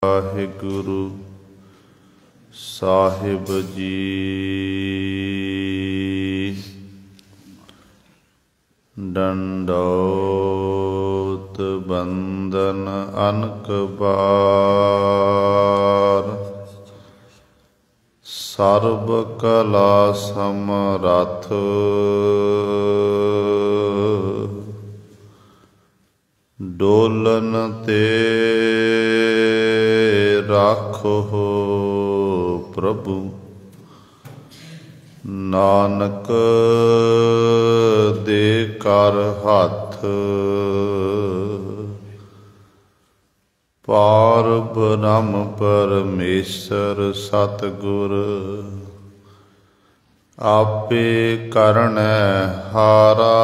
ਵਾਹਿਗੁਰੂ ਸਾਹਿਬ ਜੀ। ਡੰਡੌਤ ਬੰਦਨ ਅਨਕ ਬਾਰ, ਸਰਬ ਕਲਾ ਸਮਰੱਥ। ਡੋਲਨ ਤੇ ਰਾਖੋ ਪ੍ਰਭੂ, ਨਾਨਕ ਦੇ ਕਰ ਹੱਥ। ਪਾਰ ਬ੍ਰਹਮ ਪਰਮੇਸ਼ਰ ਸਤਿਗੁਰ, ਆਪੇ ਕਰਨੈ ਹਾਰਾ।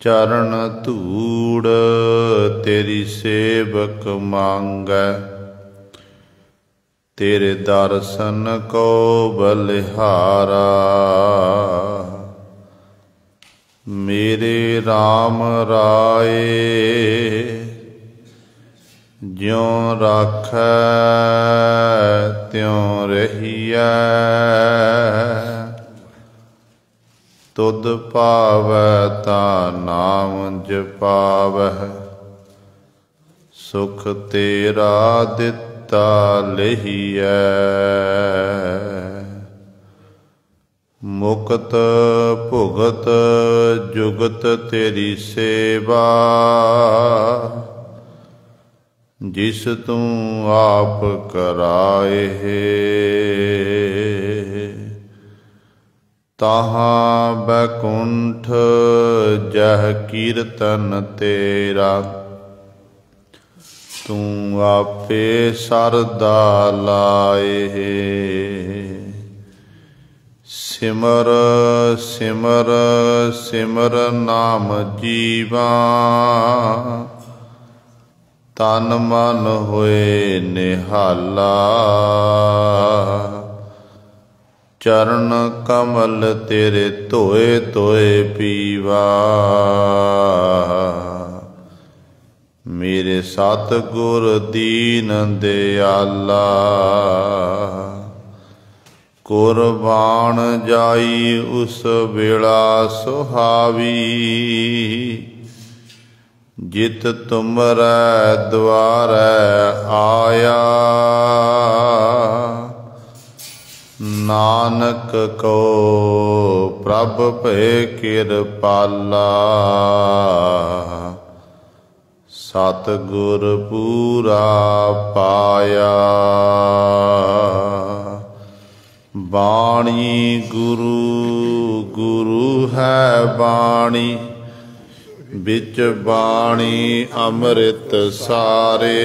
ਚਰਨ ਧੂੜ ਤੇਰੀ ਸੇਵਕ ਮੰਗੈ, ਤੇਰੇ ਦਰਸ਼ਨ ਕੋ ਬਲਿਹਾਰਾ। ਮੇਰੇ RAM ਰਾਏ, ਜਿਉ ਰਾਖੈ ਤਿਉ ਰਹੀਐ। ਤੁਧ ਭਾਵੈ ਤਾ ਨਾਮ ਜਪਾਵਹਿ, ਸੁਖ ਤੇਰਾ ਦਿੱਤਾ ਲਹੀਐ। ਮੁਕਤ ਭੁਗਤ ਜੁਗਤ ਤੇਰੀ ਸੇਵਾ, ਜਿਸ ਤੂੰ ਆਪ ਕਰਾਏ। ਤਾਹਾਂ ਬੈਕੁੰਠ ਜਹ ਕੀਰਤਨ ਤੇਰਾ, ਤੂੰ ਆਪੇ ਸਰਦਾ ਲਾਏ। ਸਿਮਰ ਸਿਮਰ ਸਿਮਰ ਨਾਮ ਜੀਵਾ, ਤਨ ਮਨ ਹੋਏ ਨਿਹਾਲਾ। ਚਰਨ ਕਮਲ ਤੇਰੇ ਧੋਏ ਧੋਏ ਪੀਵਾ, ਮੇਰੇ ਸਤਿਗੁਰ ਦੀਨ ਦਿਆਲਾ। ਕੁਰਬਾਨ ਜਾਈ ਉਸ ਵੇਲਾ ਸੁਹਾਵੀ, ਜਿਤ ਤੁਮਰੈ ਦੁਆਰੈ ਆਇਆ। ਨਾਨਕ ਕੋ ਪ੍ਰਭ ਭੈ ਕਿਰਪਾਲਾ, ਸਤਿਗੁਰ ਪੂਰਾ ਪਾਇਆ। ਬਾਣੀ ਗੁਰੂ ਗੁਰੂ ਹੈ ਬਾਣੀ, ਵਿੱਚ ਬਾਣੀ ਅੰਮ੍ਰਿਤ ਸਾਰੇ।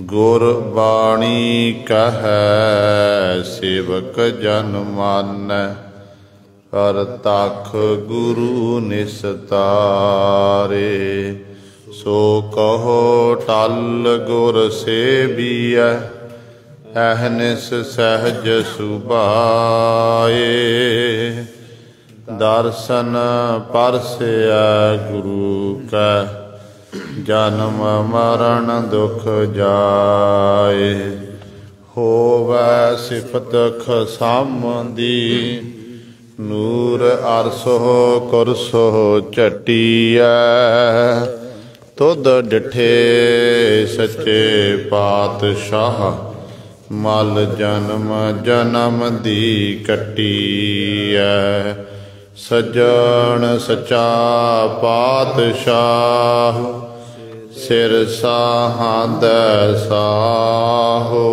ਗੁਰ ਬਾਣੀ ਕਹੈ ਸੇਵਕ ਜਨ ਮਾਨੈ, ਪਰਤਖ ਗੁਰੂ ਨਿਸਤਾਰੇ। ਸੋ ਕਹੋ ਟਲ ਗੁਰ ਸੇਬੀਐ, ਅਹਨਿਸ ਸਹਿਜ ਸੁਭਾਏ। ਦਰਸ਼ਨ ਪਰਸੈ ਗੁਰੂ ਕੈ, ਜਨਮ ਮਰਨ ਦੁਖ ਜਾਏ। ਹੋਵੈ ਸਿਫਤ ਖਸਮਦੀ, ਨੂਰ ਅਰਸੋ ਕੁਰਸੋ ਝਟੀਐ। ਤੁਧ ਡਿਠੇ ਸੱਚੇ ਪਾਤਸ਼ਾਹ, ਮਲ ਜਨਮ ਜਨਮ ਦੀ ਕੱਟੀਐ। ਸੱਜਣ ਸੱਚਾ ਪਾਤਸ਼ਾਹ, ਸਿਰ ਸਾਹਾਂਦੈ ਸਾਹੋ।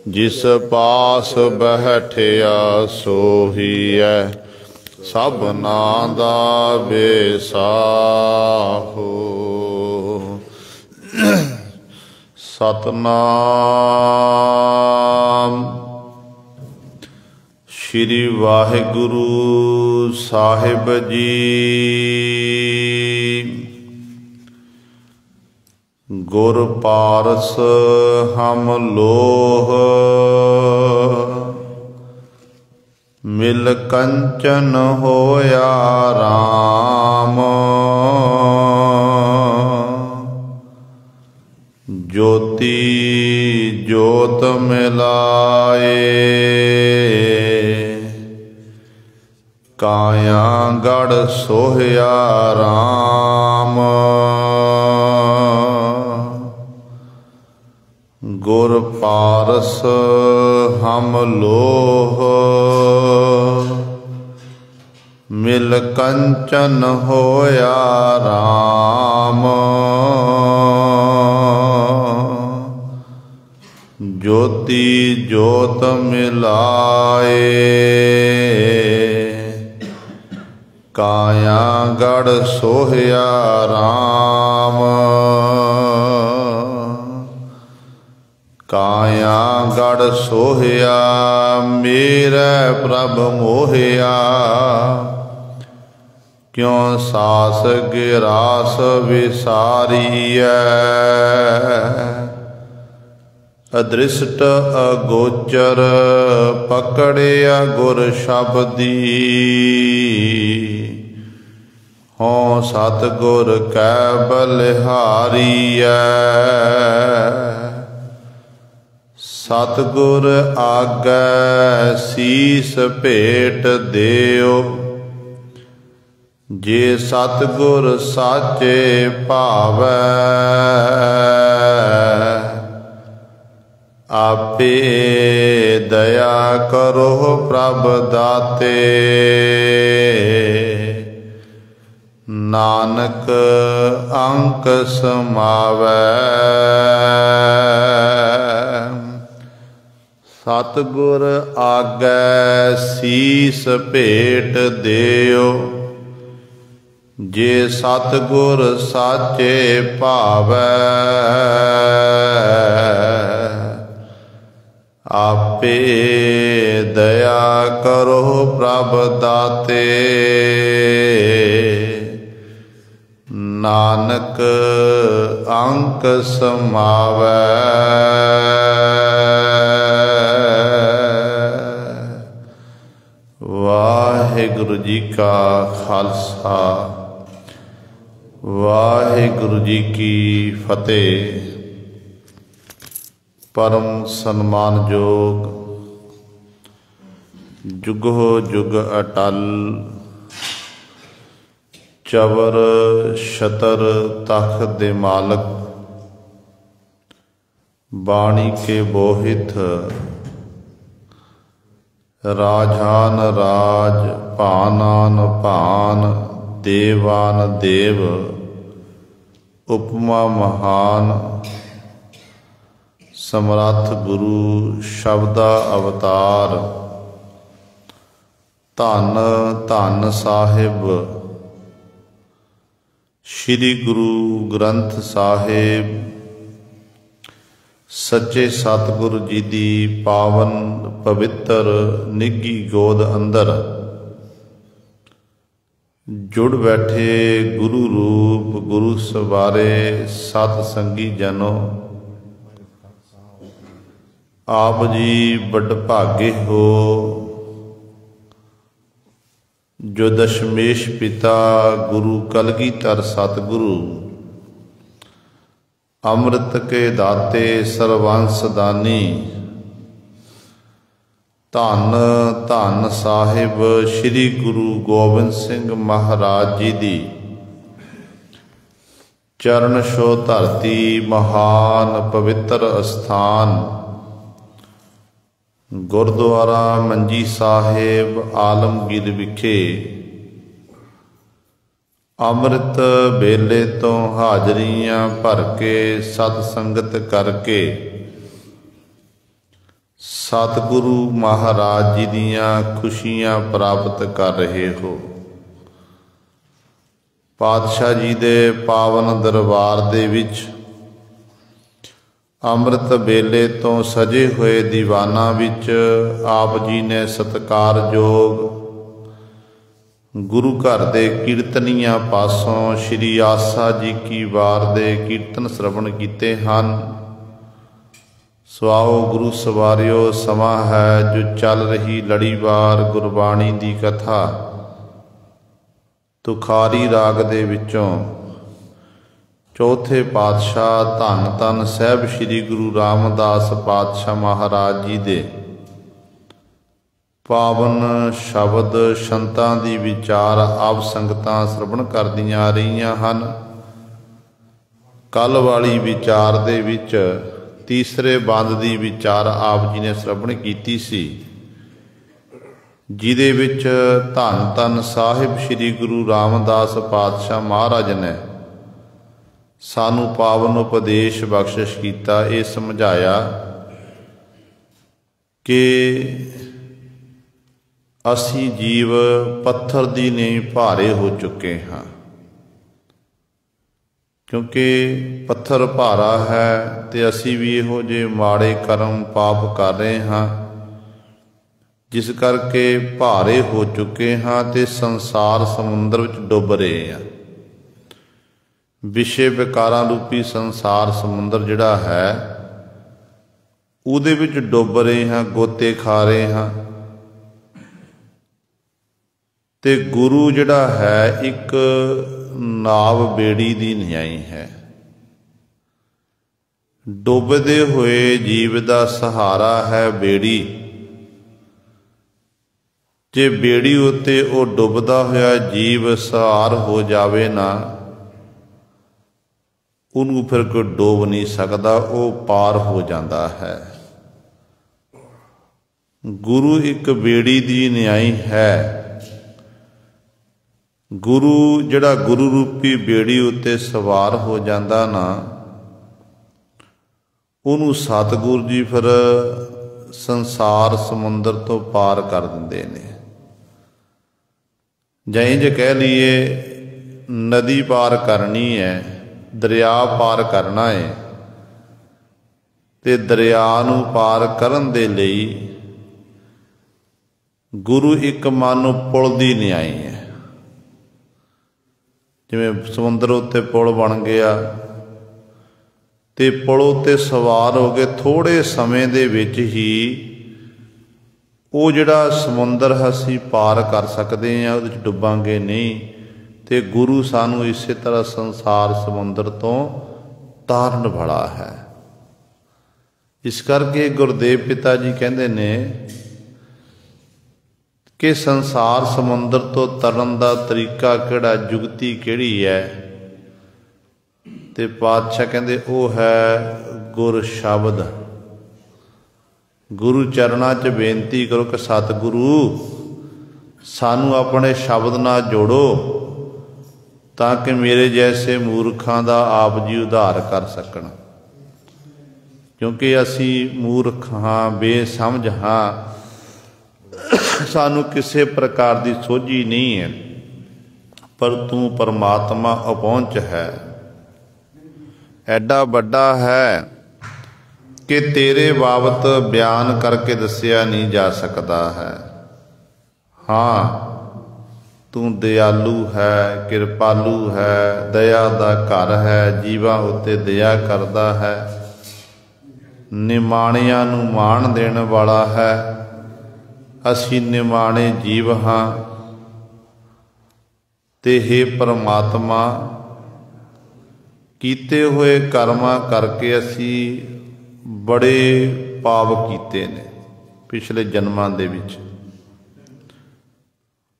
ਜਿਸ ਪਾਸ ਬੈਠਿਆ ਸੋਹੀਐ, ਸਭਨਾ ਦਾ ਬੇਸਾਹੋ। ਸਤਨਾਮ ਸ਼੍ਰੀ ਵਾਹਿਗੁਰੂ ਸਾਹਿਬ ਜੀ। ਗੁਰ ਪਾਰਸ ਹਮ ਲੋਹ, ਮਿਲ ਕੰਚਨ ਹੋਇਆ ਰਾਮ। ज्योति ज्योत मिलाए, काया गढ़ सोहया राम। गुर पारस हम लोह, मिल कंचन होया राम। ज्योति ज्योत मिलाए, काया गढ़ सोहया राम। काया गढ़ सोहया, मेरे प्रभ मोहया। क्यों सास गिरास विसारिय, अदृष्ट अगोचर पकड़िया गुर शब्दी। हों सतगुर कै बलिहारीय, सतगुर आगै सीस भेट देओ। जे सतगुर साचे भावै, आपे दया करो प्रभ दाते। नानक अंक समावै, सतगुर आगै सीस भेट देओ। जे सतगुर साचे भावै, आपे दया करो प्रभ दाते। नानक अंक समावै। वाहिगुरु जी का खालसा, वाहिगुरु जी की फतेह। परम सन्मानयोग जुगो जुग अटल, चवर छतर तख दे मालक। बाणी के बोहित राजान राज, भानान भान, देवान देव। उपमा महान, समर्थ गुरु शब्दा अवतार। धन धन साहिब श्री गुरु ग्रंथ साहिब। सच्चे सतगुरु जी दी पावन पवित्र निघी गोद अंदर जुड़ बैठे गुरु रूप गुरु सवारे सत संगी जनो। आप जी बड़ भागे हो, जो दशमेश पिता गुरु कलगीधर सतगुरु। अमृत के दाते सर्वंस दानी। धन धन साहिब श्री गुरु गोबिंद सिंह महाराज जी दी चरण छो धरती। महान पवित्र अस्थान गुरुद्वारा मंजी साहिब आलमगीर विखे। अमृत बेले तो हाजरियां भर के सत संगत करके सतगुरु महाराज जी दियां खुशियां प्राप्त कर रहे हो। पातशाह जी दे पावन दरबार दे विच अमृत बेले तो सजे हुए दीवाना विच आप जी ने सत्कारयोग गुरु घर दे कीर्तनिया पासों श्री आसा जी की वार दे कीर्तन श्रवण कीते हन। सुआओ गुरु सवारियो, समा है जो चल रही लड़ीवार गुरबाणी दी कथा। तुखारी राग दे विचों चौथे पातशाह धन धन साहिब श्री गुरु रामदास पातशाह महाराज जी दे पावन शब्द संतां दी विचार आप संगतां श्रवण करदियां आ रहीआं हन। कल वाली विचार दे विच तीसरे बंद दी विचार आप जी ने श्रवण कीती सी, जिहदे विच धन धन साहिब श्री गुरु रामदास पातशाह महाराज ने सानू पावन उपदेश बख्शिश कीता। ये समझाया कि असी जीव पत्थर दी नहीं भारे हो चुके हाँ, क्योंकि पत्थर भारा है तो असी भी इहो जे माड़े कर्म पाप कर रहे हाँ, जिस करके भारे हो चुके हाँ ते संसार समुंदर विच डुब रहे हैं। विषय विकारां रूपी संसार समुंदर जिहड़ा है उहदे विच डुब रहे हैं, गोते खा रहे हैं। ते गुरु जिहड़ा है एक नाव बेड़ी दी न्याई है। डुबदे हुए जीव दा सहारा है बेड़ी। जे बेड़ी उत्ते वो डुबदा होया जीव सहार हो जावे ना, उन्होंने फिर कोई डोब नहीं सकता, वो पार हो जाता है। गुरु एक बेड़ी दी न्याई है। गुरु जिहड़ा गुरु रूपी बेड़ी उत्ते सवार हो जाता ना, उन्होंने सतगुरु जी फिर संसार समुंदर तो पार कर देंदे ने। जां इंज कह लीए नदी पार करनी है, दरिया पार करना है, ते दरिया नूं पार करन दे लई गुरु एक मानो पुल दी न्याई है। जिवें समुंदर उत्ते पुल बन गया ते पुल उत्ते सवार हो गए, थोड़े समय दे विच ही वो जिहड़ा समुंदर असीं पार कर सकते हैं, उहदे च डुबांगे नहीं। ते गुरु सानू इसे तरह संसार समुंदर तो तारन वाला है। इस करके गुरुदेव पिता जी कहते ने कि संसार समुंदर तो तरन दा तरीका किहड़ा, जुगती किहड़ी है। ते पातशाह कहते वो है गुर शब्द। गुरु चरणां च बेनती करो कि सतगुरु सानू अपने शब्द नाल जोड़ो, ताकि मेरे जैसे मूर्खां दा आप जी उद्धार कर सकन। क्योंकि असी मूर्ख हाँ, बेसमझ हाँ, सानू किसी प्रकार की सोझी नहीं है, पर तू परमात्मा अपहुंच है, एडा बड़ा है कि तेरे बाबत बयान करके दसिया नहीं जा सकता है। हाँ, तू दयालु है, कृपालु है, दया दा घर है, जीवां उत्ते दया करदा है, निमाणियां नूं माण देण वाला है। असी निमाणे जीव हाँ, ते हे परमात्मा कीते हुए कर्मां करके असी बड़े पाप कीते ने पिछले जन्मां दे विच।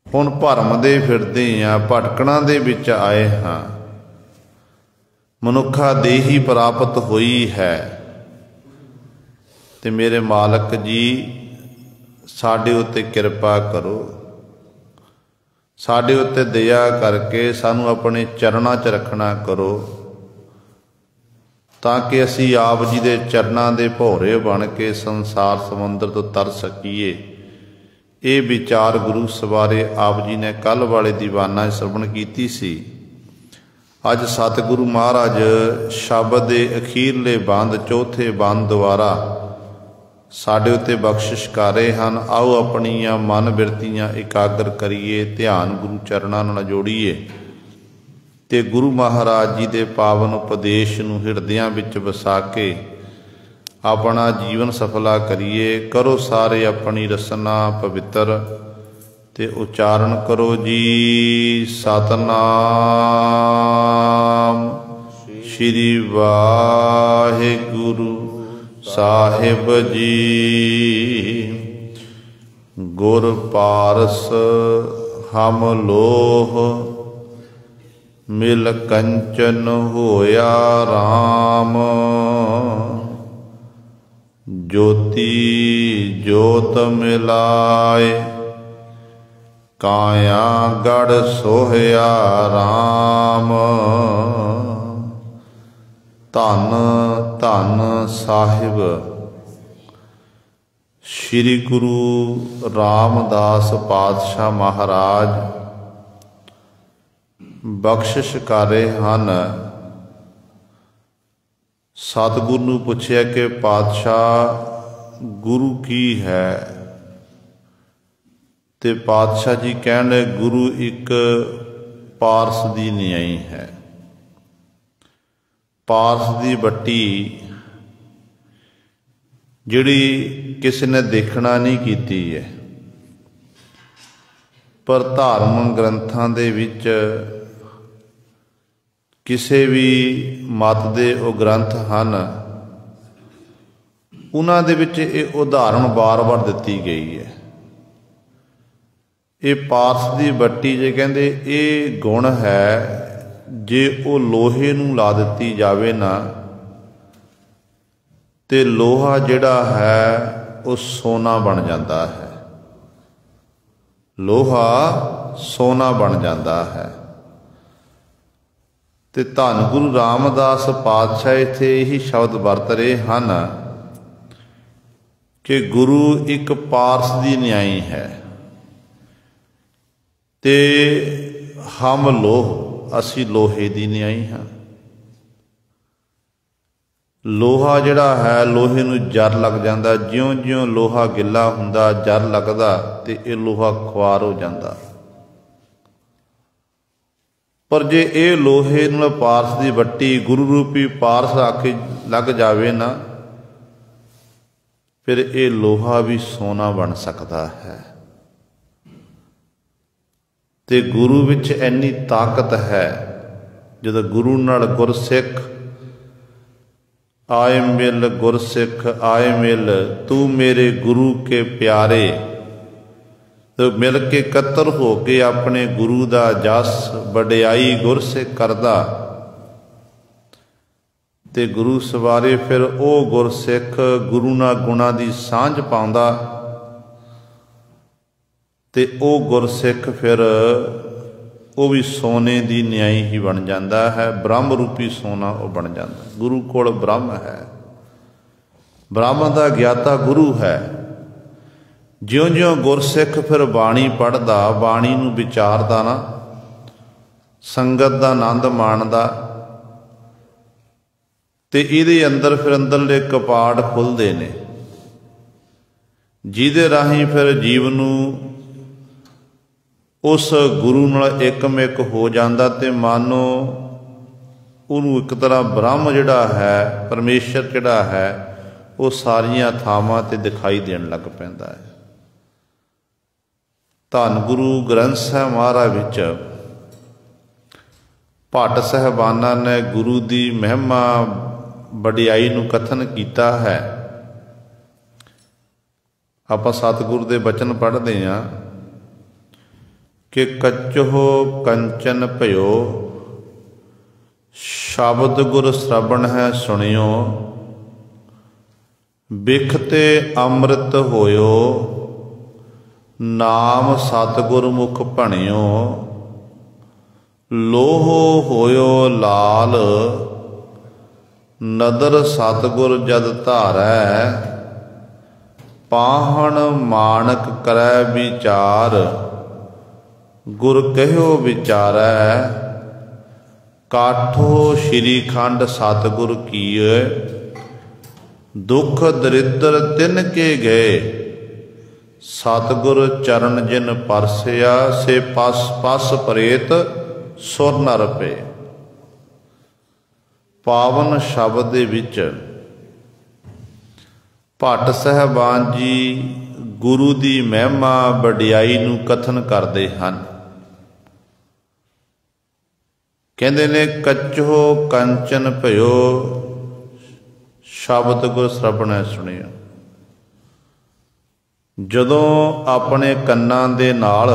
हुण भरमदे फिरदे हाँ, भटकणा दे विच आए हाँ, मनुखा देही प्राप्त हुई है। ते मेरे मालक जी साडे उत्ते किरपा करो, साडे उत्ते दया करके सानू अपने चरणां च रखना करो, ताकि असी आप जी दे चरणां दे भौरे बन के संसार समुंदर तो तर सकीए। ये विचार गुरु सवारे आप जी ने कल वाले दीवाना श्रवण कीती सी। अज सतगुरु महाराज शब्द के अखीरले बंद चौथे बंद द्वारा साडे उत्ते बख्शिश कर रहे हैं। आओ अपनियां मन बिरतियां एकाग्र करिए, ध्यान गुरु चरणां नाल जोड़ीए ते गुरु महाराज जी दे पावन उपदेश नूं हिरदियां विच वसा के अपना जीवन सफला करिए। करो सारे अपनी रसना पवित्र ते उच्चारण करो जी सतनाम श्री वाहिगुरु साहिब जी। गुर पारस हम लोह, मिल कंचन होया राम। ज्योति ज्योत मिलाए, काया गढ़ सोहया राम। धन धन साहिब श्री गुरु रामदास पातशाह महाराज बख्शिश कर रहे हैं। सतगुरु नूं पुछया कि पातशाह गुरु की है, ते पातशाह जी कहने गुरु एक पारस दी न्याई है। पारस दी बट्टी जिहड़ी किसी ने देखना नहीं कीती है, पर धार्मिक ग्रंथां दे विच किसी भी मत दे वो ग्रंथ हैं, उन्हां दे विच ये उदाहरण बार बार दिती गई है। ये पारस दी बट्टी जे कहंदे ये गुण है, जे वो लोहे नूं ला दिती जावे ना ते लोहा जिहड़ा है वो सोना बन जाता है। लोहा सोना बन जाता है। ते धन गुरु रामदास पातशाह इत्थे यही शब्द वरत रहे हैं कि गुरु एक पारस दी न्याई है, ते हम लोह असी लोहे दी न्याई हाँ। लोहा जिहड़ा है लोहे नूं जर लग जाता, ज्यों ज्यों लोहा गिला हुंदा जर लगदा ते ये लोहा खुआर हो जाता। पर जे ये लोहे नाल पारस दी बट्टी गुरु रूपी पारस आके लग जावे ना, फिर ये लोहा भी सोना बन सकता है। ते गुरु विच इन्नी ताकत है, जदों गुरु नाल गुरसिख आए मिल, गुरसिख आए मिल, तू मेरे गुरु के प्यारे। तो मिल के कतर हो के अपने गुरु दा जस वडियाई गुरसिख करदा, ते गुरु सवारे फिर वो गुरसिख गुरु नाल गुणां दी सांझ पाउंदा, ते ओ गुरसिख फिर वो भी सोने की न्याई ही बन जाता है। ब्रह्म रूपी सोना वो बन जाता। गुरु कोल ब्रह्म है, ब्रह्म का ज्ञाता गुरु है। ज्यों ज्यों गुरसिख फिर बाणी पढ़दा, बाणी नूं विचारदा ना, संगत का आनंद माणदा, ते इहदे अंदर फिर अंदरले कपाड़ खुलदे ने, जिहदे राहीं फिर जीव नूं उस गुरु नाल एकमिक हो जाता, ते मानो उन्होंने एक तरह ब्रह्म जिहड़ा है, परमेश्वर जिहड़ा है, वो सारियां थावां ते दिखाई देण लग पैंदा है। धन गुरु ग्रंथ साहिब महाराज विच भट्ट साहिबाना ने गुरु की महिमा वडियाई नूं कथन कीता है। आपां सतगुरु दे बचन पढ़दे हां कि कच्चो कंचन भयो, शब्द गुर श्रवण है सुनियो। बिखते अमृत होयो, नाम सतगुर मुख भणियो। लोहो होयो लाल, नदर सतगुर जद धारै। पाहण मानक करै विचार, गुर कहो विचारै। काठो श्रीखंड सतगुर कीए, दुख दरिद्र तिन के गए। सतगुर चरण जिन परसिया, से पस पस प्रेत सुर नर पे। पावन शब्द दे विच भट्ट साहिबान जी गुरु की महिमा वडियाई नूं कथन करते हैं कहते ने कच्चो कंचन भयो शब्द गुर श्रवणै सुनियो। जदों अपने कन्नां दे नाल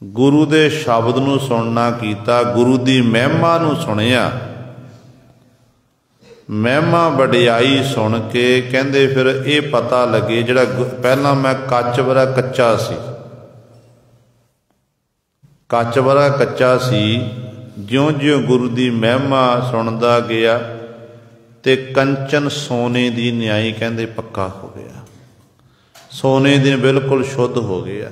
गुरु दे शब्द नूं सुनना कीता, गुरु दी महिमा नूं सुनिया, महिमा वडियाई सुन के कहते फिर ये पता लगे जिहड़ा पहला मैं कच्च वरा कच्चा सी, कच्च वरा कच्चा सी, ज्यों ज्यों गुरु की महिमा सुनता गया ते कंचन सोने की न्याई कहते पक्का हो गया, सोने दी बिल्कुल शुद्ध हो गया।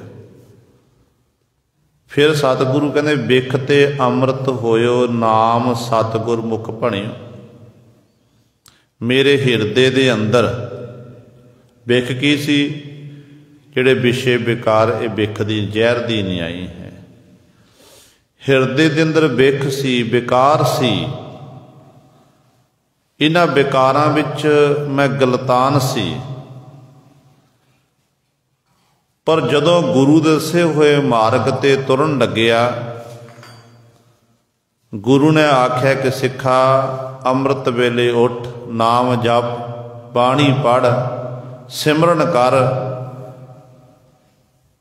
फिर सतगुरु कहते बिख ते अमृत होयो नाम सतगुर मुख भणियो। मेरे हिरदे दे अंदर बिख की सी, जिहड़े विषे विकार ये बिख दी जहर दी न्याई है। हिरदे दे अंदर बिख सी, विकार सी, इन्हां विकारां विच मैं गलतान सी। पर जदों गुरु दसे हुए मार्ग ते तुरन लग्या, गुरु ने आख्या कि सिखा अमृत वेले उठ, नाम जप, बाणी पढ़, सिमरन कर,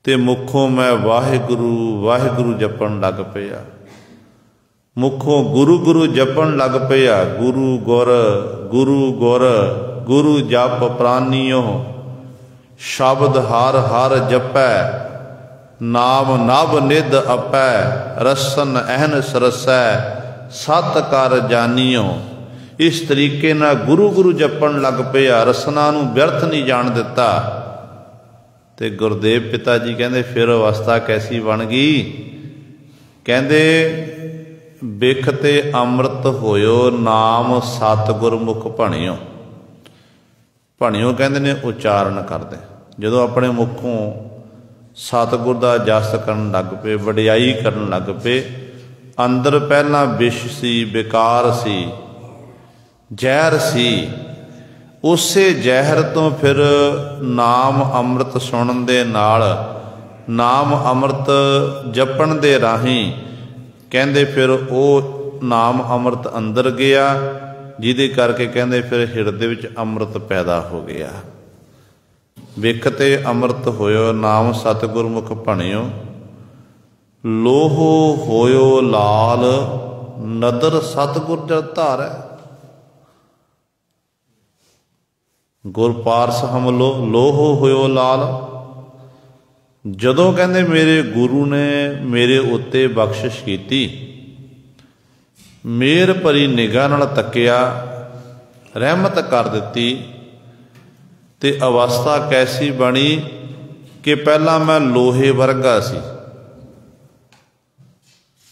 ते मुखों मैं वाहिगुरु वाहिगुरु जपन लग पिया। मुखों गुरु गुरु जपन लग पिया। गुरु गुर गुरु गुर गुरु जप प्राणियो, शब्द हर हर जपै, नाम नभ निध अपै, रसन अहन सरसै, सत कर जानियो। इस तरीके ना गुरु गुरु जपन लग पिया, रसना नूं व्यर्थ नहीं जान दिता। ते गुरदेव पिता जी कहते फिर अवस्था कैसी बन गई, कहते बिख ते अमृत होयो नाम सतगुर मुख भणियो। भणियो कहते ने उचारण करते, जदों अपने मुखों सतगुर का जस करन लग पे, वडियाई करन लग पे, अंदर पहला विष सी, विकार सी, जहर सी, उसे जहर तो फिर नाम अमृत सुनन दे नाल, नाम अमृत जपण दे राही कहते फिर वो नाम अमृत अंदर गया, जिहदे करके कहते फिर हिरदे विच अमृत पैदा हो गया। विख ते अमृत होयो नाम सतगुर मुख भणियो। लोहो होयो लाल नदर सतगुर जल धारै। गुर पारस हम लोहो होयो लाल। जदों कहते मेरे गुरु ने मेरे उत्ते बख्शिश की, मेहर भरी निगाह नाल तकिया, रहमत कर दिती, ते अवस्था कैसी बनी कि पहला मैं लोहे वर्गा सी,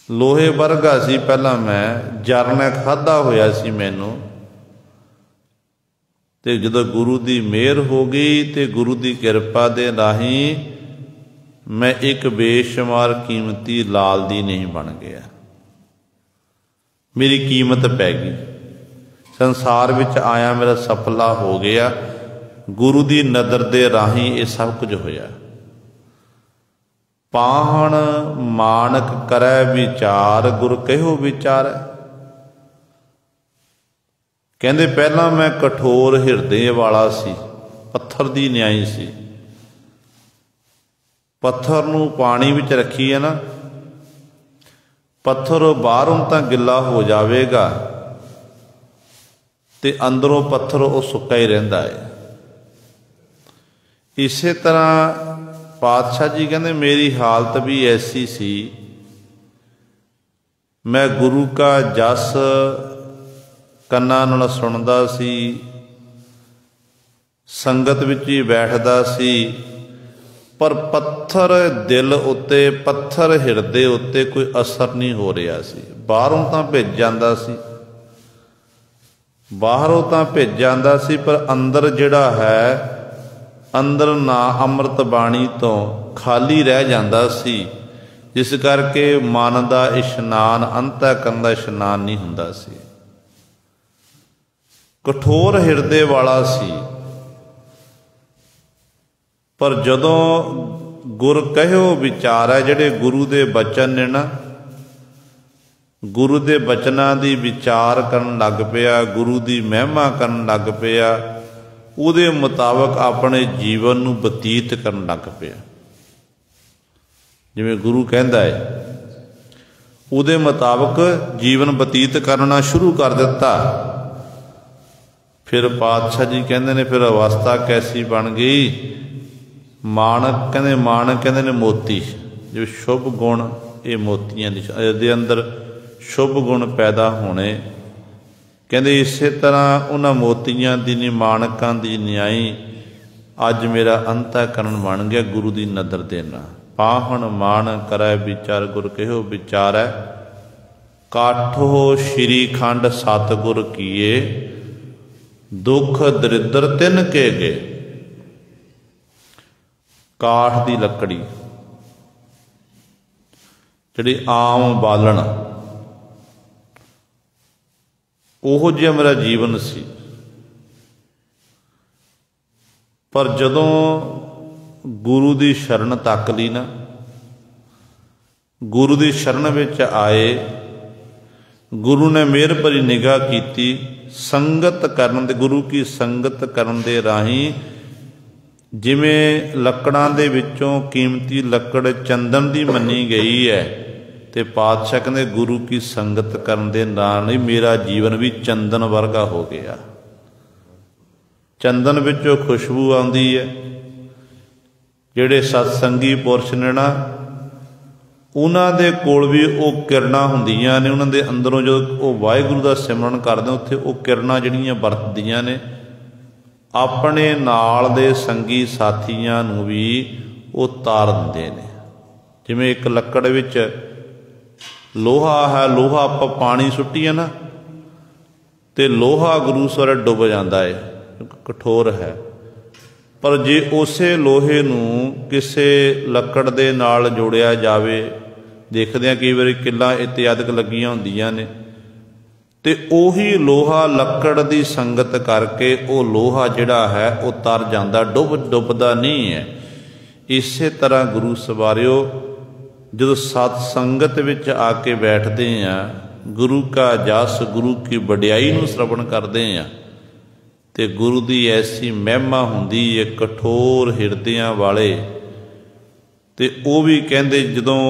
लोहे वर्गा सी, पहला मैं जरना खाधा होया सी मैनू। ते जदों गुरु की मेहर हो गई तो गुरु की किरपा दे राही मैं एक बेशुमार कीमती लाल दी नहीं बन गया। मेरी कीमत पै गई, संसार विच आया मेरा सफला हो गया। गुरु की नदर दे राही ये सब कुछ होया। पाहण मानक करै विचार, गुर कहो विचार। कहते पहला मैं कठोर हिरदे वाला सी, पत्थर की न्याई सी। पत्थर नूं पानी विच रखी है ना, पत्थर बाहरों तो गिला हो जाएगा ते अंदरों पत्थर वो सुक्का ही रहिंदा है। इसे तरह पातशाह जी कहते मेरी हालत भी ऐसी सी, मैं गुरु का जस कन्ना नाल सुनदा सी, संगत विच ही बैठदा सी, पर पत्थर दिल उत्ते, पत्थर हिरदे उत्ते कोई असर नहीं हो रहा सी। बाहरों तो भिज जांदा सी, बाहरों तो भिज जांदा सी, पर अंदर जिहड़ा है, अंदर ना अमृत बाणी तो खाली रह जांदा सी, जिस करके मन का इशनान, अंतःकरण का इशनान नहीं हुंदा सी। कठोर हिरदे वाला सी, पर जदों गुर कहो विचार है, जिहड़े गुरु दे बचन ने ना, गुरु दे बचनां दी विचार करन लग पिया, गुरु दी महिमा करन लग पिया, उहदे मुताबक अपने जीवन नूं बतीत करन लग पिया। जिवें गुरु कहंदा है उहदे मुताबक जीवन बतीत करना शुरू कर दिता। फिर पातशाह जी कहंदे ने फिर अवस्था कैसी बन गई। माणक कहंदे ने मोती, जो शुभ गुण ये मोतियां दे अंदर शुभ गुण पैदा होने। कहंदे इस तरह उन्हां मोतियां दी नी माणकां दी न्याई अज मेरा अंतःकरण बन गया गुरु दी नदर देना। पाहण मान करै विचार गुर कहो विचारै, काठो श्री खंड सतगुर कीए, दुख दरिद्र तिन के गए। काठ दी लकड़ी जिहड़ी आम बालन, ओहो जिहा मेरा जीवन सी। पर जदों गुरु दी शरण तक ली ना, गुरु दी शरण विच आए, गुरु ने मेहर भरी निगाह कीती। संगत करन दे, गुरु की संगत करन दे राही जिवें लकड़ां दे विचों कीमती लकड़ चंदन दी मन्नी गई है, ते पातशाह कहंदे गुरु की संगत करन दे नाल ही मेरा जीवन भी चंदन वर्गा हो गया। चंदन विचों खुशबू आउंदी है। जिहड़े सतसंगी पुरश ने ना, उन्हां दे कोल भी वो किरणां हुंदियां ने। उन्हां दे अंदरों जो वो वाहिगुरू दा सिमरन करदे उत्थे वो किरणां जिहड़ियां वरतदियां ने, अपने नाल दे संगी साथियां नूं भी वो तार दिंदे ने। जिवें एक लकड़ विच लोहा है, लोहा आपां पानी सुट्टीए ना ते लोहा गुरु सर डुब जाता है, कठोर है। पर जे उसे लोहे नूं किसे लकड़ दे नाल जोड़िया जावे, देखदे आ कई वारी किल्लां इत्यादि लगियां हुंदियां ने, ते ओही लोहा लकड़ दी संगत करके वो लोहा जिहड़ा है वो तर जांदा, डुबदा नहीं है। इसे तरह गुरु सवारियो जो सतसंगत विच आके बैठते हैं, गुरु का जस गुरु की वडियाई नूं श्रवण करते हैं, ते गुरु की ऐसी महिमा हुंदी है कठोर हिरदियां वाले। ते वो भी कहंदे जदों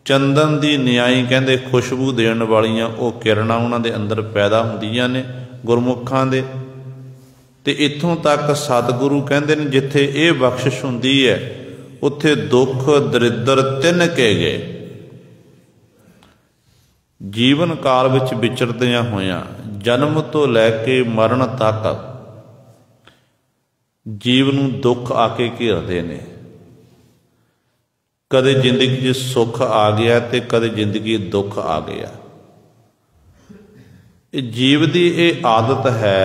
चंदन की न्याई कहंदे खुशबू देण वालियां वो किरणां उन्हां दे अंदर पैदा हुंदियां ने गुरमुखां दे। ते इत्थों तक सतगुरु कहंदे ने जिथे ये बख्शिश हुंदी है उत्थे दुख दरिद्र तिन के गए। जीवन काल विच विचरदियां होइयां जन्म तो लैके मरण तक जीव नूं दुख आके घेरदे ने। कदे जिंदगी 'च सुख आ गया ते कदे जिंदगी दुख आ गया। जीव की ये आदत है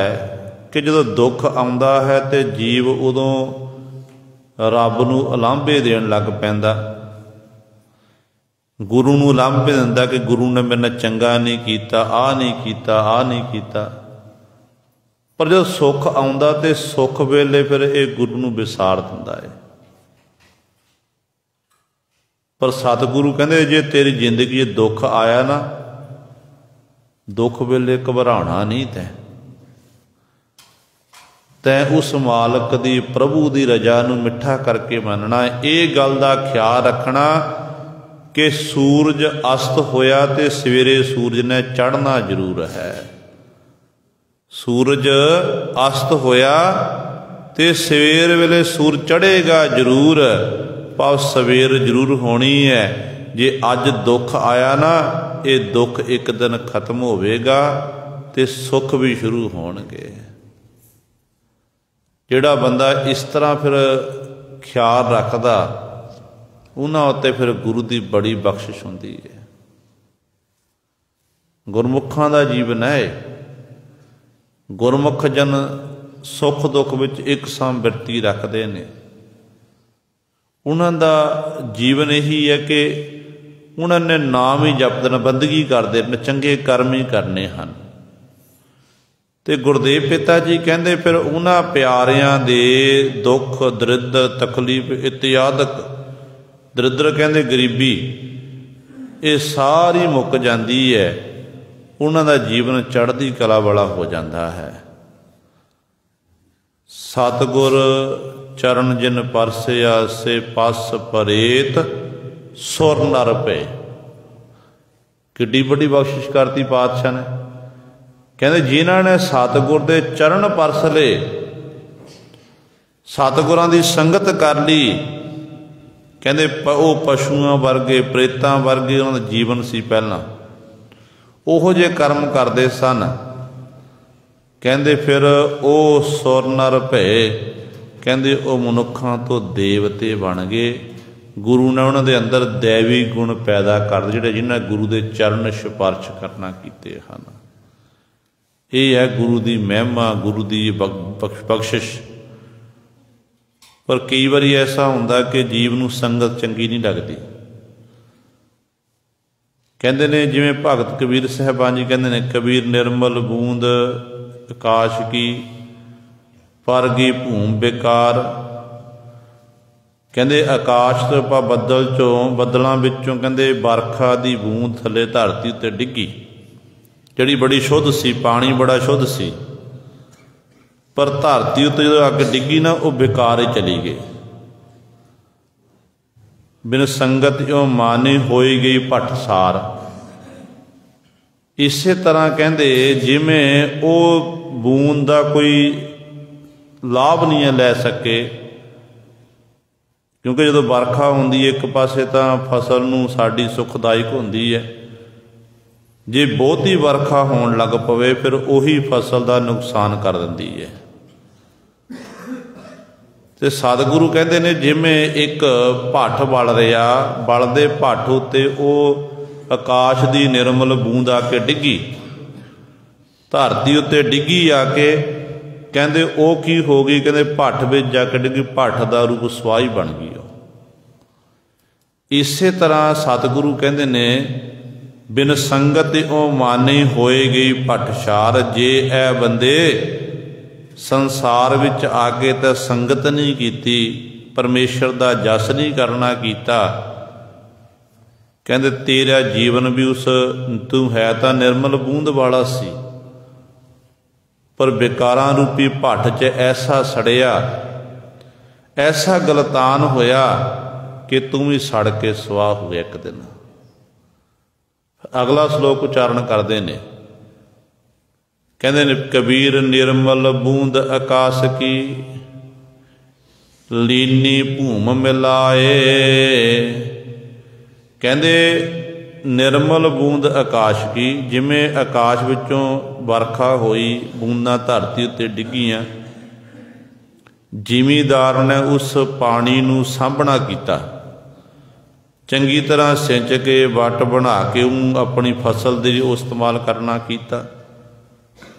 कि जदों दुख आउंदा है ते जीव उदों रब नूं उलांभे देण लग पैंदा, गुरु नूं उलांभे दिंदा कि गुरु ने मेरे नाल चंगा नहीं कीता, आ नहीं कीता, आ नहीं कीता। पर जदों सुख आउंदा ते सुख वेले फिर ये गुरु नूं विसार दिंदा है। पर सतगुरु कहंदे जे तेरी जिंदगी दुख आया ना, दुख वेले घबराना नहीं तैं उस मालक दी प्रभु दी रजा नूं मिठा करके मनना। ये गल दा ख्याल रखना कि सूरज अस्त होया ते सवेरे सूरज ने चढ़ना जरूर है। सूरज अस्त होया ते सवेर वेले सूरज चढ़ेगा जरूर, पर सवेर जरूर होनी है। जे अज दुख आया ना, ये दुख एक दिन खत्म होवेगा ते सुख भी शुरू होणगे। जिहड़ा बंदा इस तरह फिर ख्याल रखदा, उन्हां उत्ते फिर गुरु की बड़ी बख्शिश हुंदी है। गुरमुखां दा जीवन है। गुरमुख जन सुख दुख विच एक सां बिरती रखते हैं। उन्हां दा जीवन यही है कि उन्होंने नाम ही जपदे, बंदगी करते, चंगे कर्म ही करने हैं। तो गुरदेव पिता जी कहते फिर उन्हां प्यारियां दे दुख दरिद्र तकलीफ इत्यादक, दरिद्र कहते गरीबी, ये सारी मुक जाती है, उन्हां दा जीवन चढ़दी कला वाला हो जाता है। सतगुर चरण जिन परसिया से पस परेत सुर नर पे। किड्डी बड़ी बख्शिश करती पातशाह ने। कहते जिन्हां ने सतगुर दे चरण परस ले, सतगुरां दी संगत कर ली, कहते वो पशुआं वर्गे प्रेतां वर्गे उन्हां दा जीवन सी पहलां, ओहो जे कर्म करते सन। कहते फिर वो सुर नर भे, कहते वो मनुखां तो देवते बन गए। गुरु ने उन्हां दे अंदर दैवी गुण पैदा कर जिहड़े जिन्हां गुरु दे चरण स्पर्श करना कीते हन। ये है गुरु की महिमा, गुरु की बख्शिश। पर कई बार ऐसा होंदा कि जीव नूं संगत चंगी नहीं लगती। कहते ने जिवें भगत कबीर साहबान जी कहते ने, कबीर निर्मल बूंद आकाश की परगी भूम बेकार। कहते आकाश तो पा बदल चों बदलों विचों कहते बरखा की बूंद थले धरती उत्ते डिगी, जिहड़ी बड़ी शुद्ध सी, पानी बड़ा शुद्ध सी, पर धरती उत्ते जो अग डिगी ना वो बेकार ही चली गई। बिन संगत यो माने होई गई भटसार। इसे तरह कहते जिमें वो बूंद का कोई लाभ नहीं है लै सके, क्योंकि जो बरखा होंदी है एक पासे तो फसल नूं साडी सुखदायक होंदी है, जे बहुती बरखा होण लग पवे फिर उही फसल का नुकसान कर दिंदी है। ते सतगुरु कहते ने जिमें एक भट्ठ बल रहा, बलदे भट्ठ उत्ते वो आकाश की निर्मल बूंद आके डिगी, धरती उत्ते डिगी आके, कहते वो की हो गई, कहते भट्ठ विच जाके डिगी, भट्ठ का रूप स्वाही बन गई। इसे तरह सतगुरु कहते ने बिन संगत ओ माने होए गई भटसार। जे ए बंदे संसार विच आके तो संगत नहीं कीती, परमेश्वर का जस नहीं करना कीता, कहते तेरा जीवन भी उस तू है तो निर्मल बूंद वाला सी, पर बेकारां रूपी भट्ठ च ऐसा सड़िया, ऐसा गलतान होया कि तू भी सड़ के सुआह हुए एक दिन। अगला श्लोक उच्चारण करते ने, कहते ने कबीर निर्मल बूंद आकाश की लीनी भूम मिलाए। कहते निर्मल बूंद आकाश की, जिमें आकाश विचों बरखा होई, बूंदा धरती उत्ते डिगियां, जिमीदार ने उस पानी नूं साभना कीता, चंगी तरह सिंच के वट बना के अपनी फसल दे इस्तेमाल करना कीता।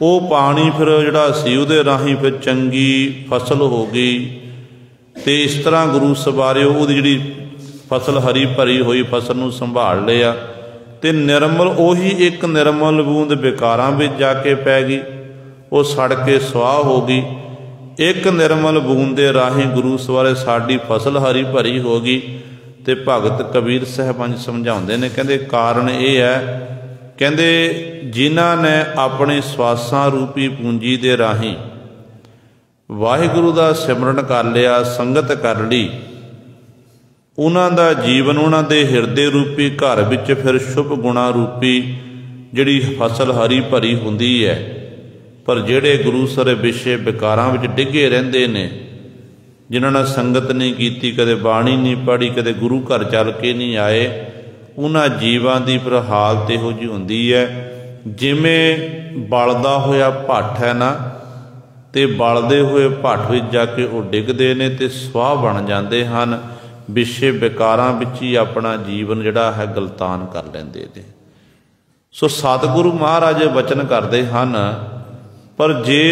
वो पानी फिर जिहड़ा सी उहदे राही फिर चंगी फसल हो गई। तो इस तरह गुरु सवारे उहदी जिहड़ी फसल हरी भरी हुई फसल नूं संभाल लिया, तो निर्मल उही एक निर्मल बूंद बेकारां विच जाके पै गई, वो सड़ के सुआह हो गई। एक निर्मल बूंद दे राही गुरु सवारे साडी फसल हरी भरी हो गई। तो भगत कबीर साहबान समझाते हैं, कहते कारण ये है, कहते जिन्हां ने अपने स्वासां रूपी पूंजी दे राही वाहिगुरु का सिमरन कर लिया, संगत कर ली, उन्हां दा जीवन उन्हां दे हिरदे रूपी घर विच फिर शुभ गुणा रूपी जिहड़ी फसल हरी भरी हुंदी है। पर जिहड़े गुरु सरे विषे विकारां विच डिगे रहिंदे ने, जिन्हां ने संगत नहीं की, कदे बाणी नहीं पढ़ी, कदे गुरु घर चल के नहीं आए, उन्हां जीवां दी फिर हालत इहो जी हुंदी है जिवें बलदा होया भट्ठ है ना, ते बलदे हुए भट्ठ विच जाके वो डिगदे ने ते स्वाह बन जाते हैं, विषे विकारां विच ही अपना जीवन जिहड़ा है गलतान कर लैंदे ने। सो सतगुरु महाराज वचन करते हैं, पर जे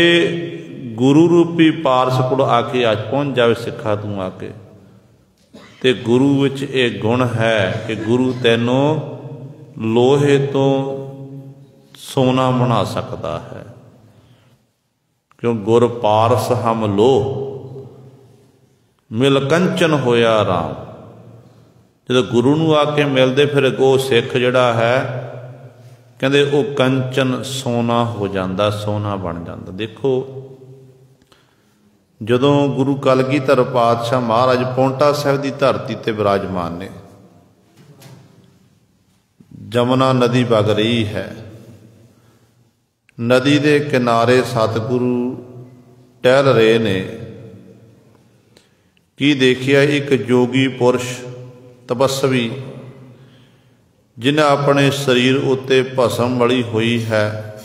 गुरु रूपी पारस कोल आके अज पहुँच जाए सिखा तू आके, ते गुरु विच एक गुण है कि गुरु तैनों लोहे तो सोना बना सकता है, क्यों गुर पारस हम लोह मिल कंचन होया राम। ਜਦੋਂ ਗੁਰੂ ਨੂੰ ਆ ਕੇ ਮਿਲਦੇ ਫਿਰ ਉਹ ਸਿੱਖ ਜਿਹੜਾ ਹੈ ਕਹਿੰਦੇ ਉਹ ਕੰਚਨ ਸੋਨਾ ਹੋ ਜਾਂਦਾ, ਸੋਨਾ ਬਣ ਜਾਂਦਾ। ਦੇਖੋ ਜਦੋਂ ਗੁਰੂ ਕਲਗੀਧਰ ਪਾਤਸ਼ਾਹ ਮਹਾਰਾਜ ਪਾਉਂਟਾ ਸਾਹਿਬ ਦੀ ਧਰਤੀ ਤੇ ਵਿਰਾਜਮਾਨ ਨੇ, ਜਮੁਨਾ ਨਦੀ ਵਗ ਰਹੀ ਹੈ, ਨਦੀ ਦੇ ਕਿਨਾਰੇ ਸਤਿਗੁਰੂ ਟਹਿਲ ਰਹੇ ਨੇ। ਕੀ ਦੇਖਿਆ? ਇੱਕ ਜੋਗੀ ਪੁਰਸ਼ ਤਪਸਵੀ ਜਿਨ੍ਹਾਂ ਆਪਣੇ ਸਰੀਰ ਉੱਤੇ ਭਸਮ ਮਲੀ ਹੋਈ ਹੈ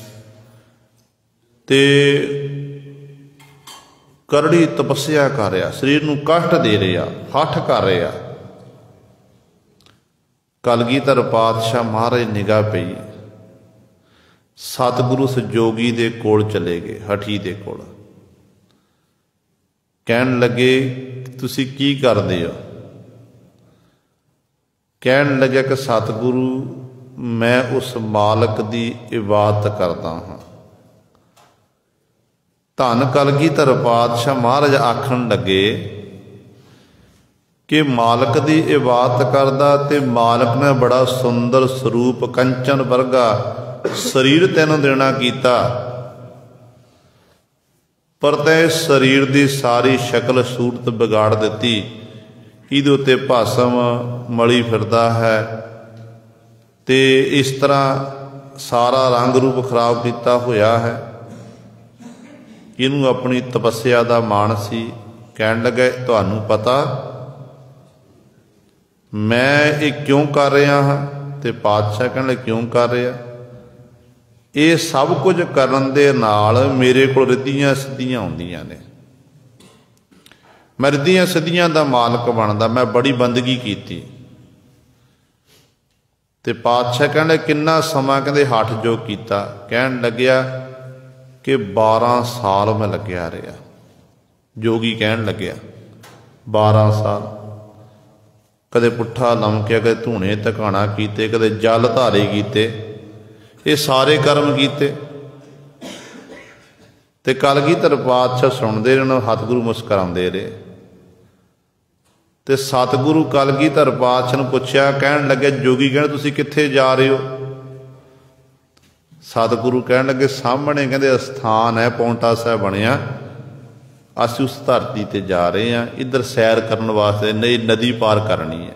ਤੇ ਕਰੜੀ ਤਪੱਸਿਆ ਕਰ ਰਿਹਾ, ਸਰੀਰ ਨੂੰ ਕਸ਼ਟ ਦੇ ਰਿਹਾ, ਹੱਠ ਕਰ ਰਿਹਾ। ਕਲਗੀਧਰ ਪਾਤਸ਼ਾਹ ਮਹਾਰਾਜ ਨਿਗਾਹ ਪਈ, ਸਤਿਗੁਰੂ ਉਸ ਜੋਗੀ ਦੇ ਕੋਲ ਚਲੇ ਗਏ, ਹਠੀ ਦੇ ਕੋਲ। ਕਹਿਣ ਲੱਗੇ ਤੁਸੀਂ ਕੀ ਕਰਦੇ ਹੋ? ਕਹਿਣ ਲੱਗਿਆ ਕਿ ਸਤਿਗੁਰੂ ਮੈਂ ਉਸ ਮਾਲਕ ਦੀ ਇਬਾਦਤ ਕਰਦਾ ਹਾਂ। ਧੰਨ ਕਲਗੀਧਰ ਪਾਤਸ਼ਾਹ ਮਹਾਰਾਜ ਆਖਣ ਲੱਗੇ ਕਿ ਮਾਲਕ ਦੀ ਇਬਾਦਤ ਕਰਦਾ ਤੇ ਮਾਲਕ ਨੇ ਬੜਾ ਸੁੰਦਰ ਸਰੂਪ ਕੰਚਨ ਵਰਗਾ ਸਰੀਰ ਤੈਨੂੰ ਦੇਣਾ ਕੀਤਾ, ਪਰ ਤੈਂ ਸਰੀਰ ਦੀ ਸਾਰੀ ਸ਼ਕਲ ਸੂਰਤ ਵਿਗਾੜ ਦਿੱਤੀ, ਇਹਦੇ ਉੱਤੇ ਭਸਮ ਮਲੀ ਫਿਰਦਾ ਹੈ ਤੇ ਇਸ ਤਰ੍ਹਾਂ ਸਾਰਾ ਰੰਗ ਰੂਪ ਖਰਾਬ ਕੀਤਾ ਹੋਇਆ ਹੈ। ਇਹਨੂੰ ਆਪਣੀ ਤਪੱਸਿਆ ਦਾ ਮਾਣ ਸੀ। ਕਹਿਣ ਲੱਗੇ ਤੁਹਾਨੂੰ ਪਤਾ ਮੈਂ ਇਹ ਕਿਉਂ ਕਰ ਰਿਹਾ ਹਾਂ? ਤੇ ਪਾਤਸ਼ਾਹ ਕਹਿਣ ਲੱਗੇ ਕਿਉਂ ਕਰ ਰਿਹਾ? ਇਹ ਸਭ ਕੁਝ ਕਰਨ ਦੇ ਨਾਲ ਮੇਰੇ ਕੋਲ ਰਿੱਧੀਆਂ ਸਿੱਧੀਆਂ ਆਉਂਦੀਆਂ ਨੇ, ਮੈਂ ਰਿੱਧੀਆਂ ਸਿੱਧੀਆਂ ਦਾ ਮਾਲਕ ਬਣਦਾ, ਮੈਂ ਬੜੀ ਬੰਦਗੀ ਕੀਤੀ। ਤੇ ਪਾਤਸ਼ਾਹ ਕਹਿੰਦੇ ਕਿੰਨਾ ਸਮਾਂ? ਕਹਿੰਦੇ ਹੱਠ ਜੋ ਕੀਤਾ। ਕਹਿਣ ਲੱਗਿਆ ਕਿ 12 ਸਾਲ ਮੈਂ ਲੱਗਿਆ ਰਿਹਾ। ਜੋਗੀ ਕਹਿਣ ਲੱਗਿਆ 12 ਸਾਲ ਕਦੇ ਪੁੱਠਾ ਲਮਕਿਆ, ਕਦੇ ਧੂਣੇ ਧਕਾਣਾ ਕੀਤੇ, ਕਦੇ ਜਲ ਧਾਰੇ ਕੀਤੇ, ਇਹ ਸਾਰੇ ਕਰਮ ਕੀਤੇ। ਤੇ ਕਲਗੀਧਰ ਪਾਤਸ਼ਾਹ ਸੁਣਦੇ ਰਹੇ, ਸਤਿਗੁਰੂ ਮੁਸਕਰਾਉਂਦੇ ਰਹੇ। ਤੇ ਸਤਿਗੁਰੂ ਕਲਗੀਧਰ ਪਾਤਸ਼ਾਹ ਨੂੰ ਪੁੱਛਿਆ, ਕਹਿਣ ਲੱਗੇ ਜੋਗੀ ਕਹਿੰਦੇ ਤੁਸੀਂ ਕਿੱਥੇ ਜਾ ਰਹੇ ਹੋ? ਸਤਿਗੁਰੂ ਕਹਿਣ ਲੱਗੇ ਸਾਹਮਣੇ ਕਹਿੰਦੇ ਅਸਥਾਨ ਹੈ, ਪਾਉਂਟਾ ਸਾਹਿਬ ਬਣਿਆ, ਅਸੀਂ ਉਸ ਧਰਤੀ ਤੇ ਜਾ ਰਹੇ ਹਾਂ, ਇੱਧਰ ਸੈਰ ਕਰਨ ਵਾਸਤੇ, ਨਹੀਂ ਨਦੀ ਪਾਰ ਕਰਨੀ ਹੈ।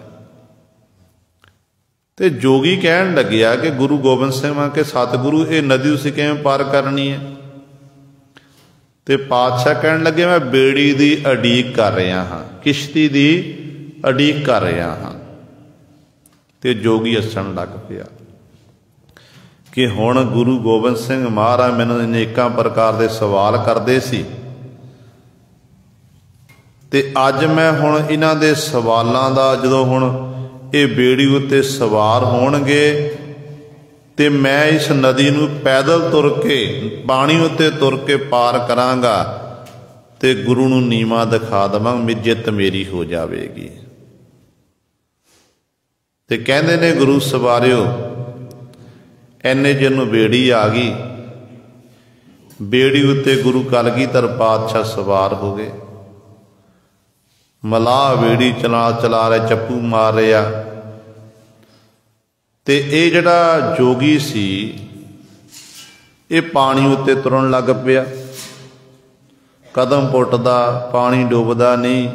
ਤੇ ਜੋਗੀ ਕਹਿਣ ਲੱਗਿਆ ਕਿ ਗੁਰੂ ਗੋਬਿੰਦ ਸਿੰਘ ਮਾਂ ਕੇ ਸਤਿਗੁਰੂ ਇਹ ਨਦੀ ਤੁਸੀਂ ਕਿਵੇਂ ਪਾਰ ਕਰਨੀ ਹੈ? ਤੇ ਪਾਤਸ਼ਾਹ ਕਹਿਣ ਲੱਗੇ ਮੈਂ ਬੇੜੀ ਦੀ ਉਡੀਕ ਕਰ ਰਿਹਾ ਹਾਂ, ਕਿਸ਼ਤੀ ਦੀ ਉਡੀਕ ਕਰ ਰਿਹਾ ਹਾਂ। ਤੇ ਜੋਗੀ ਹੱਸਣ ਲੱਗ ਪਿਆ ਕਿ ਹੁਣ ਗੁਰੂ ਗੋਬਿੰਦ ਸਿੰਘ ਮਹਾਰਾਜ ਮੈਨੂੰ ਅਨੇਕਾਂ ਪ੍ਰਕਾਰ ਦੇ ਸਵਾਲ ਕਰਦੇ ਸੀ ਤੇ ਅੱਜ ਮੈਂ ਹੁਣ ਇਹਨਾਂ ਦੇ ਸਵਾਲਾਂ ਦਾ, ਜਦੋਂ ਹੁਣ ਇਹ ਬੇੜੀ ਉੱਤੇ ਸਵਾਰ ਹੋਣਗੇ ਤੇ ਮੈਂ ਇਸ ਨਦੀ ਨੂੰ ਪੈਦਲ ਤੁਰ ਕੇ, ਪਾਣੀ ਉੱਤੇ ਤੁਰ ਕੇ ਪਾਰ ਕਰਾਂਗਾ ਤੇ ਗੁਰੂ ਨੂੰ ਨੀਵਾਂ ਦਿਖਾ ਦੇਵਾਂਗਾ, ਜਿੱਤ ਮੇਰੀ ਹੋ ਜਾਵੇਗੀ। ਤੇ ਕਹਿੰਦੇ ਨੇ ਗੁਰੂ ਸਵਾਰਿਓ ਐਨੇ ਜਿਹਨੂੰ ਬੇੜੀ ਆ ਗਈ, ਬੇੜੀ ਉੱਤੇ ਗੁਰੂ ਕਲਗੀਧਰ ਪਾਤਸ਼ਾਹ ਸਵਾਰ ਹੋ ਗਏ। ਮਲਾਹ ਬੇੜੀ ਚਲਾ ਰਿਹਾ, ਚੱਪੂ ਮਾਰ ਰਿਹਾ। ਤੇ ਇਹ ਜਿਹੜਾ ਜੋਗੀ ਸੀ ਇਹ ਪਾਣੀ ਉੱਤੇ ਤੁਰਨ ਲੱਗ ਪਿਆ, ਕਦਮ ਪੁੱਟਦਾ, ਪਾਣੀ ਡੁੱਬਦਾ ਨਹੀਂ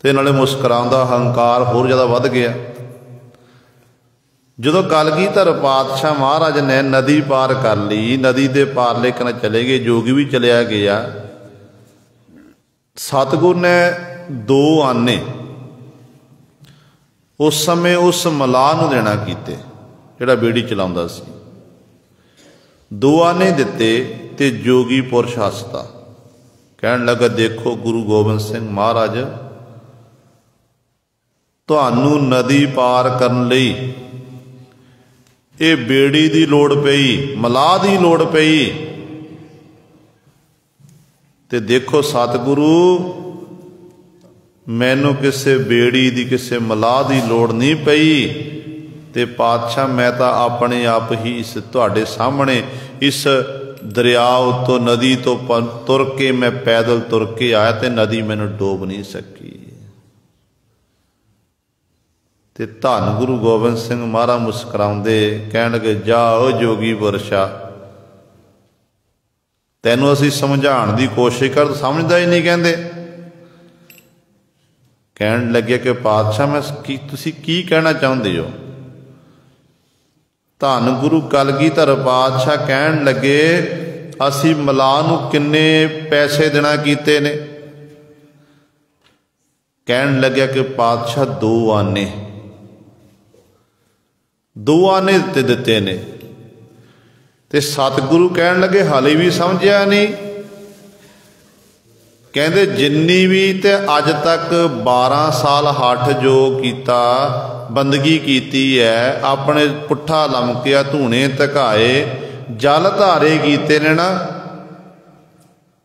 ਤੇ ਨਾਲੇ ਮੁਸਕਰਾਉਂਦਾ, ਹੰਕਾਰ ਹੋਰ ਜ਼ਿਆਦਾ ਵੱਧ ਗਿਆ। ਜਦੋਂ ਕਲਗੀਧਰ ਪਾਤਸ਼ਾਹ ਮਹਾਰਾਜ ਨੇ ਨਦੀ ਪਾਰ ਕਰ ਲਈ, ਨਦੀ ਦੇ ਪਾਰਲੇ ਕਨ ਚਲੇ ਗਏ, ਜੋਗੀ ਵੀ ਚਲਿਆ ਗਿਆ। ਸਤਿਗੁਰ ਨੇ 2 ਆਨੇ ਉਸ ਸਮੇਂ ਉਸ ਮਲਾਹ ਨੂੰ ਦੇਣਾ ਕੀਤੇ ਜਿਹੜਾ ਬੇੜੀ ਚਲਾਉਂਦਾ ਸੀ। 2 ਆਨੇ ਦਿੱਤੇ ਤੇ ਜੋਗੀ ਪੁਰਸ਼ ਹੱਸਦਾ, ਕਹਿਣ ਲੱਗਾ ਦੇਖੋ ਗੁਰੂ ਗੋਬਿੰਦ ਸਿੰਘ ਮਹਾਰਾਜ ਤੁਹਾਨੂੰ ਨਦੀ ਪਾਰ ਕਰਨ ਲਈ ਇਹ ਬੇੜੀ ਦੀ ਲੋੜ ਪਈ, ਮਲਾਹ ਦੀ ਲੋੜ ਪਈ। ਤੇ ਦੇਖੋ ਸਤਿਗੁਰੂ ਮੈਨੂੰ ਕਿਸੇ ਬੇੜੀ ਦੀ, ਕਿਸੇ ਮਲਾਹ ਦੀ ਲੋੜ ਨਹੀਂ ਪਈ ਤੇ ਪਾਤਸ਼ਾਹ ਮੈਂ ਤਾਂ ਆਪਣੇ ਆਪ ਹੀ ਇਸ ਤੁਹਾਡੇ ਸਾਹਮਣੇ ਇਸ ਦਰਿਆ ਉੱਤੋਂ, ਨਦੀ ਤੋਂ ਤੁਰ ਕੇ, ਮੈਂ ਪੈਦਲ ਤੁਰ ਕੇ ਆਇਆ ਤੇ ਨਦੀ ਮੈਨੂੰ ਡੋਬ ਨਹੀਂ ਸਕੀ। ਤੇ ਧੰਨ ਗੁਰੂ ਗੋਬਿੰਦ ਸਿੰਘ ਮਹਾਰਾਜ ਮੁਸਕਰਾਉਂਦੇ ਕਹਿਣ ਲੱਗੇ, ਜਾ ਜੋਗੀ ਪੁਰਸ਼ਾ, ਤੈਨੂੰ ਅਸੀਂ ਸਮਝਾਉਣ ਦੀ ਕੋਸ਼ਿਸ਼ ਕਰ, ਤੂੰ ਸਮਝਦਾ ਹੀ ਨਹੀਂ। ਕਹਿੰਦੇ ਕਹਿਣ ਲੱਗੇ ਕਿ ਪਾਤਸ਼ਾਹ ਮੈਂ ਤੁਸੀਂ ਕੀ ਕਹਿਣਾ ਚਾਹੁੰਦੇ ਹੋ? ਧੰਨ ਗੁਰੂ ਕਲਗੀਧਰ ਪਾਤਸ਼ਾਹ ਕਹਿਣ ਲੱਗੇ, ਅਸੀਂ ਮਲਾਹ ਨੂੰ ਕਿੰਨੇ ਪੈਸੇ ਦੇਣਾ ਕੀਤੇ ਨੇ? ਕਹਿਣ ਲੱਗਿਆ ਕਿ ਪਾਤਸ਼ਾਹ 2 ਆਨੇ, 2 ਆਨੇ ਦਿੱਤੇ ਨੇ। ਤੇ ਸਤਿਗੁਰੂ ਕਹਿਣ ਲੱਗੇ, ਹਾਲੇ ਵੀ ਸਮਝਿਆ ਨਹੀਂ? ਕਹਿੰਦੇ ਜਿੰਨੀ ਵੀ ਤੇ ਅੱਜ ਤੱਕ 12 ਸਾਲ ਹੱਠ ਜੋ ਕੀਤਾ, ਬੰਦਗੀ ਕੀਤੀ ਹੈ, ਆਪਣੇ ਪੁੱਠਾ ਲਮਕਿਆ, ਧੂਣੇ ਧਕਾਏ, ਜਲ ਧਾਰੇ ਕੀਤੇ ਨੇ ਨਾ।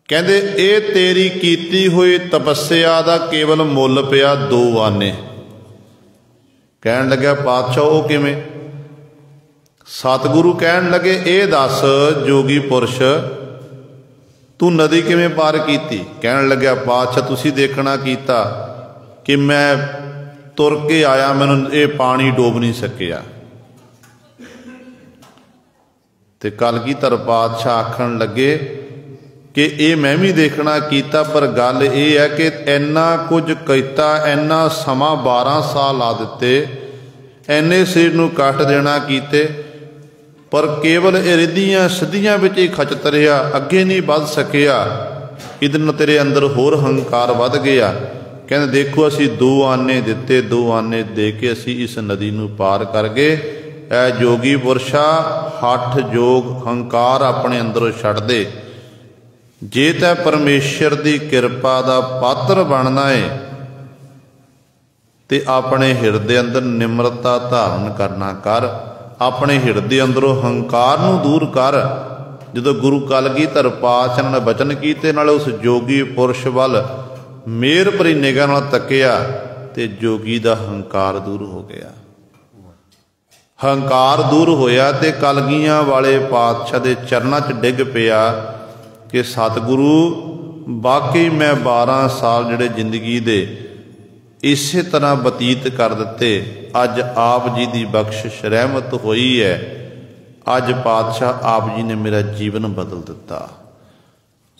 ਕਹਿੰਦੇ ਇਹ ਤੇਰੀ ਕੀਤੀ ਹੋਈ ਤਪੱਸਿਆ ਦਾ ਕੇਵਲ ਮੁੱਲ ਪਿਆ 2 ਆਨੇ। ਕਹਿਣ ਲੱਗਿਆ ਪਾਤਸ਼ਾਹ ਉਹ ਕਿਵੇਂ? ਸਤਿਗੁਰੂ ਕਹਿਣ ਲੱਗੇ, ਇਹ ਦੱਸ ਜੋਗੀ ਪੁਰਸ਼, ਤੂੰ ਨਦੀ ਕਿਵੇਂ ਪਾਰ ਕੀਤੀ? ਕਹਿਣ ਲੱਗਿਆ ਪਾਤਸ਼ਾਹ ਤੁਸੀਂ ਦੇਖਣਾ ਕੀਤਾ ਕਿ ਮੈਂ ਤੁਰ ਕੇ ਆਇਆ, ਮੈਨੂੰ ਇਹ ਪਾਣੀ ਡੋਬ ਨਹੀਂ ਸਕਿਆ। ਤੇ ਕਲਗੀਧਰ ਪਾਤਸ਼ਾਹ ਆਖਣ ਲੱਗੇ ਕਿ ਇਹ ਮੈਂ ਵੀ ਦੇਖਣਾ ਕੀਤਾ, ਪਰ ਗੱਲ ਇਹ ਹੈ ਕਿ ਇੰਨਾ ਕੁਝ ਕੀਤਾ, ਇੰਨਾ ਸਮਾਂ 12 ਸਾਲ ਲਾ ਦਿੱਤੇ, ਇੰਨੇ ਸਰੀਰ ਨੂੰ ਕੱਟ ਦੇਣਾ ਕੀਤੇ, ਪਰ ਕੇਵਲ ਇਹ ਰਿੱਧੀਆਂ ਸਿੱਧੀਆਂ ਵਿੱਚ ਹੀ ਖਚਤ ਰਿਹਾ, ਅੱਗੇ ਨਹੀਂ ਵੱਧ ਸਕਿਆ। ਇਹਦੇ ਨਾਲ ਤੇਰੇ ਅੰਦਰ ਹੋਰ ਹੰਕਾਰ ਵੱਧ ਗਿਆ। ਕਹਿੰਦੇ ਦੇਖੋ ਅਸੀਂ 2 ਆਨੇ ਦਿੱਤੇ, 2 ਆਨੇ ਦੇ ਕੇ ਅਸੀਂ ਇਸ ਨਦੀ ਨੂੰ ਪਾਰ ਕਰ ਗਏ। ਐ ਜੋਗੀ ਪੁਰਸ਼ਾ, ਹੱਠ ਜੋਗ ਹੰਕਾਰ ਆਪਣੇ ਅੰਦਰੋਂ ਛੱਡ ਦੇ। ਜੇ ਤੈਂ ਪਰਮੇਸ਼ਰ ਦੀ ਕਿਰਪਾ ਦਾ ਪਾਤਰ ਬਣਨਾ ਏ ਤੇ ਆਪਣੇ ਹਿਰਦੇ ਅੰਦਰ ਨਿਮਰਤਾ ਧਾਰਨ ਕਰਨਾ ਕਰ, ਆਪਣੇ ਹਿਰਦੇ ਅੰਦਰੋਂ ਹੰਕਾਰ ਨੂੰ ਦੂਰ ਕਰ। ਜਦੋਂ ਗੁਰੂ ਕਲਗੀਧਰ ਪਾਤਸ਼ਾਹ ਨੇ ਬਚਨ ਕੀਤੇ, ਨਾਲ ਉਸ ਜੋਗੀ ਪੁਰਸ਼ ਵੱਲ ਮਿਹਰ ਭਰੀ ਨਿਗਾਹ ਨਾਲ ਤੱਕਿਆ ਤੇ ਜੋਗੀ ਦਾ ਹੰਕਾਰ ਦੂਰ ਹੋ ਗਿਆ। ਹੰਕਾਰ ਦੂਰ ਹੋਇਆ ਤੇ ਕਲਗੀਆਂ ਵਾਲੇ ਪਾਤਸ਼ਾਹ ਦੇ ਚਰਨਾਂ 'ਚ ਡਿੱਗ ਪਿਆ ਕਿ ਸਤਿਗੁਰੂ, ਵਾਕਈ ਮੈਂ 12 ਸਾਲ ਜਿਹੜੇ ਜ਼ਿੰਦਗੀ ਦੇ ਇਸੇ ਤਰ੍ਹਾਂ ਬਤੀਤ ਕਰ ਦਿੱਤੇ। ਅੱਜ ਆਪ ਜੀ ਦੀ ਬਖਸ਼ਿਸ਼ ਰਹਿਮਤ ਹੋਈ ਹੈ, ਅੱਜ ਪਾਤਸ਼ਾਹ ਆਪ ਜੀ ਨੇ ਮੇਰਾ ਜੀਵਨ ਬਦਲ ਦਿੱਤਾ।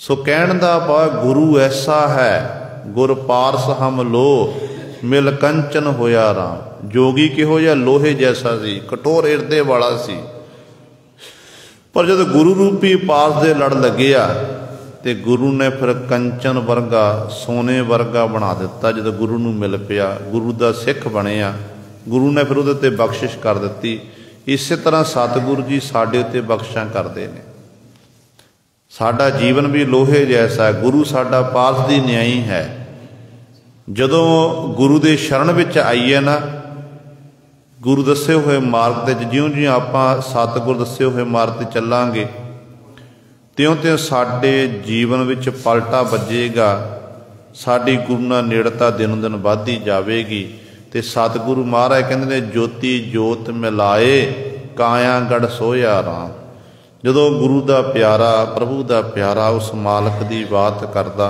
ਸੋ ਕਹਿਣ ਦਾ ਭਾਵ ਗੁਰੂ ਐਸਾ ਹੈ, ਗੁਰ ਪਾਰਸ ਹਮ ਲੋ ਮਿਲ ਕੰਚਨ ਹੋਇਆ ਰਾਮ। ਜੋਗੀ ਕਿਹੋ ਜਿਹਾ? ਲੋਹੇ ਜੈਸਾ ਸੀ, ਕਠੋਰ ਹਿਰਦੇ ਵਾਲਾ ਸੀ, ਪਰ ਜਦੋਂ ਗੁਰੂ ਰੂਪੀ ਪਾਰਸ ਦੇ ਲੜ ਲੱਗਿਆ ਤੇ ਗੁਰੂ ਨੇ ਫਿਰ ਕੰਚਨ ਵਰਗਾ, ਸੋਨੇ ਵਰਗਾ ਬਣਾ ਦਿੱਤਾ। ਜਦੋਂ ਗੁਰੂ ਨੂੰ ਮਿਲ ਪਿਆ, ਗੁਰੂ ਦਾ ਸਿੱਖ ਬਣਿਆ, ਗੁਰੂ ਨੇ ਫਿਰ ਉਹਦੇ ਉੱਤੇ ਬਖਸ਼ਿਸ਼ ਕਰ ਦਿੱਤੀ। ਇਸੇ ਤਰ੍ਹਾਂ ਸਤਿਗੁਰੂ ਜੀ ਸਾਡੇ ਉੱਤੇ ਬਖਸ਼ਾਂ ਕਰਦੇ ਨੇ। ਸਾਡਾ ਜੀਵਨ ਵੀ ਲੋਹੇ ਜੈਸਾ ਹੈ, ਗੁਰੂ ਸਾਡਾ ਪਾਰਸ ਦੀ ਨਿਆਈ ਹੈ। ਜਦੋਂ ਗੁਰੂ ਦੇ ਸ਼ਰਨ ਵਿੱਚ ਆਈਏ ਨਾ, ਗੁਰੂ ਦੱਸੇ ਹੋਏ ਮਾਰਗ ਤੇ ਜਿਉਂ-ਜਿਉਂ ਆਪਾਂ ਸਤਿਗੁਰ ਦੱਸੇ ਹੋਏ ਮਾਰਗ ਤੇ ਚੱਲਾਂਗੇ, ਤਿਉਂ-ਤਿਉਂ ਸਾਡੇ ਜੀਵਨ ਵਿੱਚ ਪਲਟਾ ਵੱਜੇਗਾ। ਸਾਡੀ ਗੁਰੂ ਨਾਲ ਨੇੜਤਾ ਦਿਨੋਂ ਦਿਨ ਵੱਧਦੀ ਜਾਵੇਗੀ। ਤੇ ਸਤਿਗੁਰੂ ਮਹਾਰਾਜ ਕਹਿੰਦੇ ਨੇ, ਜੋਤੀ ਜੋਤ ਮਿਲਾਏ ਕਾਇਆ ਗੜ ਸੋਇਆ ਰਾਮ। ਜਦੋਂ ਗੁਰੂ ਦਾ ਪਿਆਰਾ, ਪ੍ਰਭੂ ਦਾ ਪਿਆਰਾ ਉਸ ਮਾਲਕ ਦੀ ਬਾਤ ਕਰਦਾ,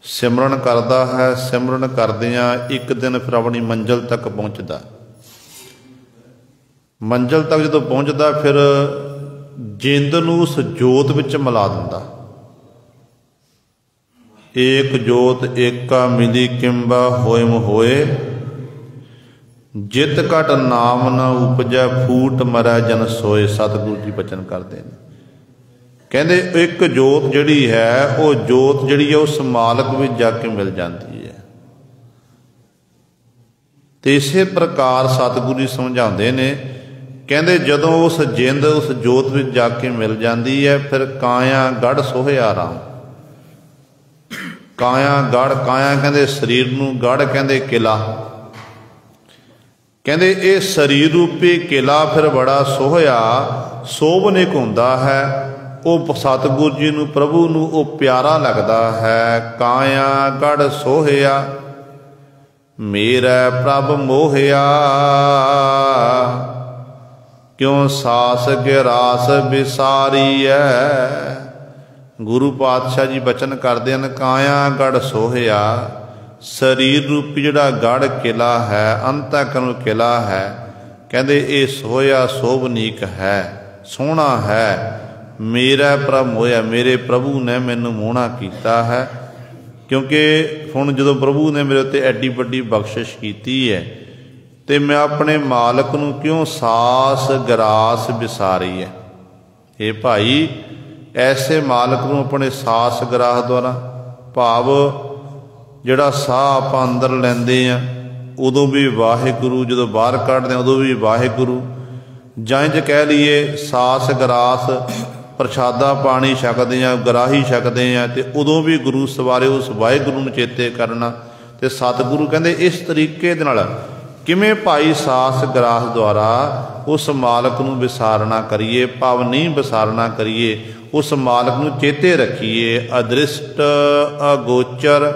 ਸਿਮਰਨ ਕਰਦਾ ਹੈ, ਸਿਮਰਨ ਕਰਦਿਆਂ ਇੱਕ ਦਿਨ ਫਿਰ ਆਪਣੀ ਮੰਜ਼ਿਲ ਤੱਕ ਪਹੁੰਚਦਾ। ਮੰਜ਼ਿਲ ਤੱਕ ਜਦੋਂ ਪਹੁੰਚਦਾ, ਫਿਰ ਜਿੰਦ ਨੂੰ ਉਸ ਜੋਤ ਵਿੱਚ ਮਿਲਾ ਦਿੰਦਾ। ਏਕ ਜੋਤ ਏਕਾ ਮਿਲੀ ਕਿੰਬਾ ਹੋਇਮ ਹੋਏ, ਜਿਤ ਘਟ ਨਾਮ ਨਾ ਉਪਜੈ ਫੂਟ ਮਰੈ ਜਨ ਸੋਏ। ਸਤਿਗੁਰੂ ਜੀ ਬਚਨ ਕਰਦੇ ਨੇ, ਕਹਿੰਦੇ ਇੱਕ ਜੋਤ ਜਿਹੜੀ ਹੈ, ਉਹ ਜੋਤ ਜਿਹੜੀ ਹੈ ਉਸ ਮਾਲਕ ਵਿੱਚ ਜਾ ਕੇ ਮਿਲ ਜਾਂਦੀ ਹੈ। ਤੇ ਇਸੇ ਪ੍ਰਕਾਰ ਸਤਿਗੁਰੂ ਜੀ ਸਮਝਾਉਂਦੇ ਨੇ, ਕਹਿੰਦੇ ਜਦੋਂ ਉਸ ਜਿੰਦ ਉਸ ਜੋਤ ਵਿੱਚ ਜਾ ਕੇ ਮਿਲ ਜਾਂਦੀ ਹੈ, ਫਿਰ ਕਾਇਆ ਗੜ ਸੋਹਿਆ ਰਾਮ। ਕਾਇਆ ਗੜ, ਕਾਇਆ ਕਹਿੰਦੇ ਸਰੀਰ ਨੂੰ, ਗੜ ਕਹਿੰਦੇ ਕਿਲਾ। ਕਹਿੰਦੇ ਇਹ ਸਰੀਰ ਰੂਪੀ ਕਿਲਾ ਫਿਰ ਬੜਾ ਸੋਹਿਆ, ਸੋਭਨਿਕ ਹੁੰਦਾ ਹੈ। ਉਹ ਸਤਿਗੁਰੂ ਜੀ ਨੂੰ, ਪ੍ਰਭੂ ਨੂੰ ਉਹ ਪਿਆਰਾ ਲੱਗਦਾ ਹੈ। ਕਾਇਆ ਗੜ ਸੋਹਿਆ ਮੇਰਾ ਪ੍ਰਭ ਮੋਹਿਆ, ਕਿਉਂ ਸਾਸ ਗਿਰਾਸ ਵਿਸਾਰੀਐ। ਗੁਰੂ ਪਾਤਸ਼ਾਹ ਜੀ ਬਚਨ ਕਰਦੇ ਹਨ, ਕਾਇਆ ਗੜ ਸੋਹਿਆ शरीर रूपी जिहड़ा गढ़ किला है, अंतःकरण किला है, कहते ये सोया शोभनीक है, सोहना है, मेरा प्रभ मोया, मेरे प्रभु ने मैनू मोहना किया है। क्योंकि हुण जदों प्रभु ने मेरे उत्ते एड्डी वड्डी बख्शिश की है तो मैं अपने मालक नूं क्यों सास गरास विसारी है। ये भाई ऐसे मालक नूं अपने सास गरास द्वारा, भाव जिहड़ा साह आपां अंदर लैंदे आ उदों भी वाहिगुरू, जदों बाहर कढदे उदों भी वाहिगुरू, जां इंज कह लीए सास गरास प्रशादा पानी छकदे आ, गराही छकदे आ, तो उदों भी गुरु सवारे उस वाहिगुरू नूं चेते करना। तो सतगुरु कहंदे इस तरीके दे नाल किवें भाई सास गरास द्वारा उस मालक नूं विसारना करिए, भाव नहीं विसारना करिए, उस मालक नूं चेते रखिए। अदृष्ट अगोचर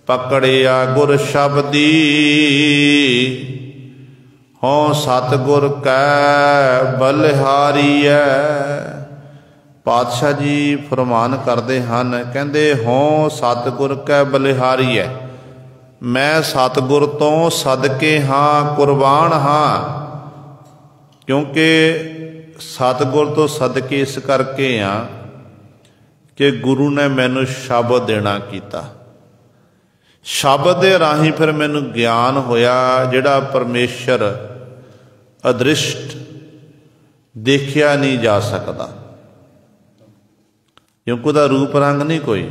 पकड़िया गुर शब्दी, हों सतगुर कै बलिहारी है। पातशाह जी फरमान करते हैं, कहते हों सतगुर कै बलिहारी है, मैं सतगुर तो सदके हाँ, कुरबान हाँ। क्योंकि सतगुर तो सदके इस करके हाँ कि गुरु ने मैनू शब्द देना किया, शब्द दे राही फिर मैनू ज्ञान होया जिहड़ा परमेश्वर अदृष्ट देखिया नहीं जा सकता, क्योंकि उसका रूप रंग नहीं कोई,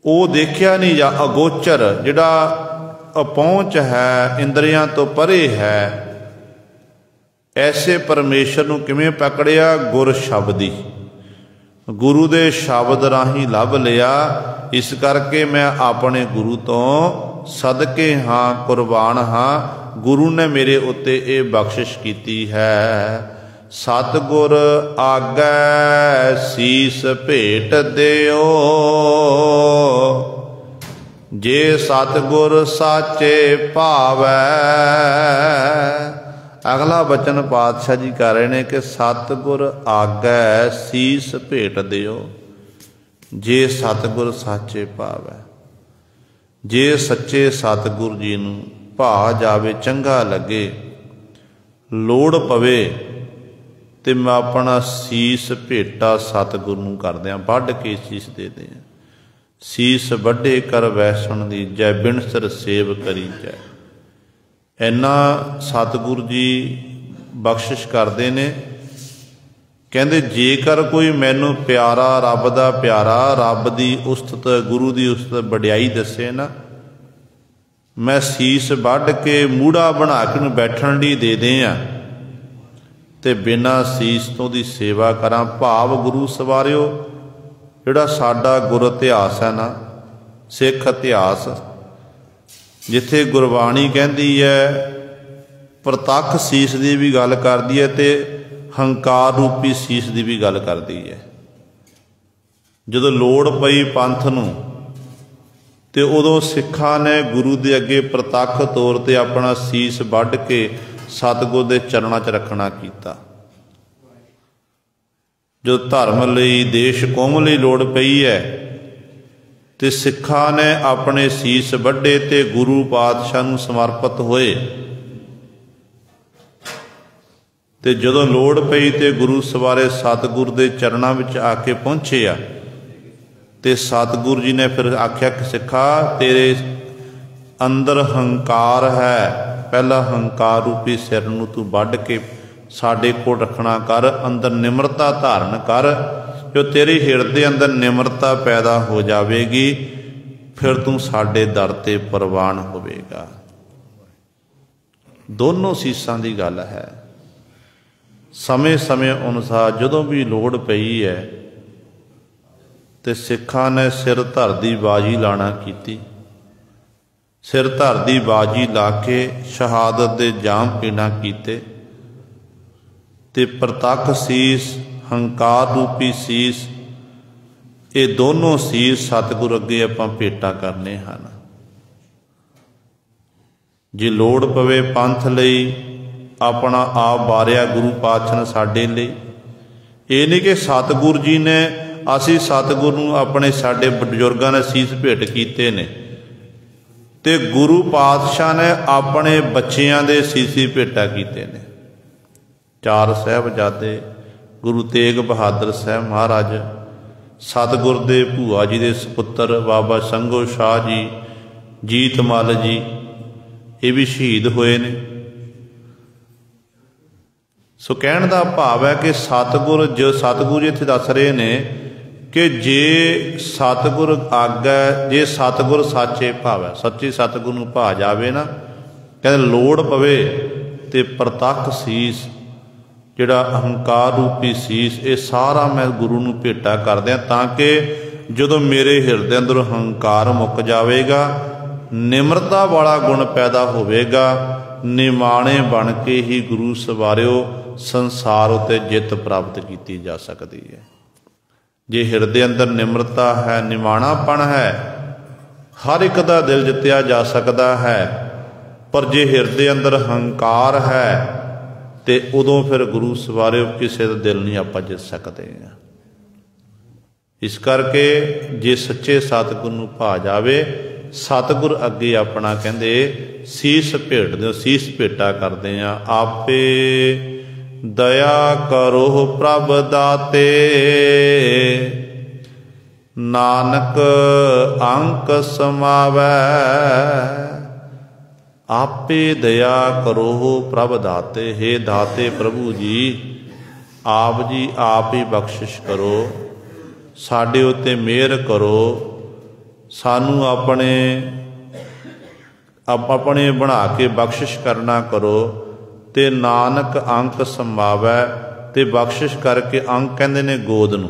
वो देखिया नहीं जा। अगोचर जिहड़ा अपहुंच है, इंद्रियां तो परे है, ऐसे परमेश्वर नूं किवें पकड़िया? गुर शब्दी, गुरु दे शब्द राही लभ लिया। इस करके मैं अपने गुरु तो सदके हाँ, कुरबान हाँ, गुरु ने मेरे उत्ते ये बख्शिश की है। सतगुर आगै सीस भेट दिओ, जे सतगुर साचे भावै। अगला वचन पातशाह जी कर रहे हैं कि सतगुर आगै सीस भेट दिओ, जे सतगुर साचे भावै। जे सच्चे सतगुर जी नूं भा जावे, चंगा लगे, लोड़ पवे, तो मैं अपना सीस भेटा सतगुर नूं करदे हां, वढ के सीस दे दें। सीस वढे कर वैसण दी जय, बिन सिर सेव करी जय। इन्ना सतगुरु जी बख्शिश करते ने। कहते जेकर कोई मैनू प्यारा, रब दा प्यारा, रब दी उस्तत, गुरु दी उस्तत वडियाई दसे ना, मैं सीस वढ के मूड़ा बना के बैठण लई दे दें ते बिना सीस तो दी सेवा करा। भाव गुरु सवारियो जिहड़ा साडा गुर इतिहास है ना, सिख इतिहास, जिथे गुरबाणी कहती है प्रतख सीस की भी गल करती है, तो हंकार रूपी सीस की भी गल करती है। जदों लोड़ पई पंथ नूं ते उदों सिखां ने गुरु दे अगे प्रतख तौर ते अपना सीस वढ के सतगुर दे चरणां च रखना कीता। जो धर्म लई, देश कौम लई लोड़ पई है ते सिखां ने अपने सीस वढे ते गुरु पातशाह नूं समर्पित होए। ते जदों लोड़ पई ते गुरु सवारे सतगुर दे चरणां विच आके पहुंचे आ, ते सतगुरु जी ने फिर आख्या कि सिखा तेरे अंदर हंकार है, पहला हंकार रूपी सिर नूं तू वढ के साडे कोल रखना कर, अंदर निमरता धारण कर। जो तेरे हिरदे अंदर निमरता पैदा हो जाएगी, फिर तू साडे दर ते प्रवान होवेगा। दोनों सीसां दी गल है। समय समय अनुसार जदों भी लोड़ पई है ते सिखां ने सिर धर दी बाजी लाना कीती। सिर धर दी बाजी ला के शहादत दे जाम पीना कीते ते प्रतख सीस, हंकार रूपी सीस, ये दोनों सीस सतगुर अगे आपां भेटां करने हन। जे लोड़ पवे पंथ लई अपना आप बारिया गुरु पातशाह ने साडे लई। ये नहीं कि सतगुरु जी ने ਅਸੀਂ ਸਤਿਗੁਰੂ ਨੂੰ ਆਪਣੇ ਸਾਡੇ ਬਜ਼ੁਰਗਾਂ ਨੇ ਸੀਸ ਭੇਟ ਕੀਤੇ ਨੇ, ਤੇ ਗੁਰੂ ਪਾਤਸ਼ਾਹ ਨੇ ਆਪਣੇ ਬੱਚਿਆਂ ਦੇ ਸੀਸੀ ਭੇਟਾ ਕੀਤੇ ਨੇ। 4 ਸਾਹਿਬਜ਼ਾਦੇ, ਗੁਰੂ ਤੇਗ ਬਹਾਦਰ ਸਾਹਿਬ ਮਹਾਰਾਜ, ਸਤਿਗੁਰ ਦੇ ਭੂਆ ਜੀ ਦੇ ਸਪੁੱਤਰ ਬਾਬਾ ਸੰਗੋ ਸ਼ਾਹ ਜੀ, ਜੀਤ ਮੱਲ ਜੀ, ਇਹ ਵੀ ਸ਼ਹੀਦ ਹੋਏ ਨੇ। ਸੋ ਕਹਿਣ ਦਾ ਭਾਵ ਹੈ ਕਿ ਸਤਿਗੁਰ ਜੀ ਇੱਥੇ ਦੱਸ ਰਹੇ ਨੇ ਕਿ ਜੇ ਸਤਿਗੁਰ ਆਗੈ, ਜੇ ਸਤਿਗੁਰ ਸਾਚੇ ਭਾਵੈ, ਸੱਚੀ ਸਤਿਗੁਰ ਨੂੰ ਭਾ ਜਾਵੇ ਨਾ, ਕਹਿੰਦੇ ਲੋੜ ਪਵੇ ਤੇ ਪ੍ਰਤੱਖ ਸੀਸ, ਜਿਹੜਾ ਅਹੰਕਾਰ ਰੂਪੀ ਸੀਸ, ਇਹ ਸਾਰਾ ਮੈਂ ਗੁਰੂ ਨੂੰ ਭੇਟਾ ਕਰ ਦਿਆਂ, ਤਾਂ ਕਿ ਜਦੋਂ ਮੇਰੇ ਹਿਰਦੇ ਅੰਦਰ ਹੰਕਾਰ ਮੁੱਕ ਜਾਵੇਗਾ, ਨਿਮਰਤਾ ਵਾਲਾ ਗੁਣ ਪੈਦਾ ਹੋਵੇਗਾ, ਨਿਮਾਣੇ ਬਣ ਕੇ ਹੀ ਗੁਰੂ ਸਵਾਰਿਓ ਸੰਸਾਰ ਉਤੇ ਜਿੱਤ ਪ੍ਰਾਪਤ ਕੀਤੀ ਜਾ ਸਕਦੀ ਹੈ। ਜੇ ਹਿਰਦੇ ਅੰਦਰ ਨਿਮਰਤਾ ਹੈ, ਨਿਮਾਣਾਪਣ ਹੈ, ਹਰ ਇੱਕ ਦਾ ਦਿਲ ਜਿੱਤਿਆ ਜਾ ਸਕਦਾ ਹੈ। ਪਰ ਜੇ ਹਿਰਦੇ ਅੰਦਰ ਹੰਕਾਰ ਹੈ ਤੇ ਉਦੋਂ ਫਿਰ ਗੁਰੂ ਸਵਾਰਿਓ ਕਿਸੇ ਦਾ ਦਿਲ ਨਹੀਂ ਆਪਾਂ ਜਿੱਤ ਸਕਦੇ। ਇਸ ਕਰਕੇ ਜੇ ਸੱਚੇ ਸਤਿਗੁਰ ਨੂੰ ਭਾ ਜਾਵੇ, ਸਤਿਗੁਰ ਅੱਗੇ ਆਪਣਾ ਕਹਿੰਦੇ ਸੀਸ ਭੇਟ ਦਿਓ, ਸੀਸ ਭੇਟਾ ਕਰਦੇ ਆ। ਆਪੇ ਦਇਆ ਕਰੋ ਪ੍ਰਭ ਦਾਤੇ, ਨਾਨਕ ਅੰਕ ਸਮਾਵੈ। ਆਪੇ ਦਇਆ ਕਰੋ ਪ੍ਰਭ ਦਾਤੇ, हे ਦਾਤੇ ਪ੍ਰਭੂ ਜੀ, ਆਪ ਜੀ ਆਪ ਹੀ ਬਖਸ਼ਿਸ਼ ਕਰੋ, ਸਾਡੇ ਉੱਤੇ ਮਿਹਰ ਕਰੋ, ਸਾਨੂੰ ਆਪਣੇ ਬਣਾ ਕੇ ਬਖਸ਼ਿਸ਼ ਕਰਨਾ ਕਰੋ। ਤੇ ਨਾਨਕ ਅੰਕ ਸਮਾਵੈ, ਤੇ ਬਖਸ਼ਿਸ਼ ਕਰਕੇ ਅੰਕ ਕਹਿੰਦੇ ਨੇ ਗੋਦ ਨੂੰ,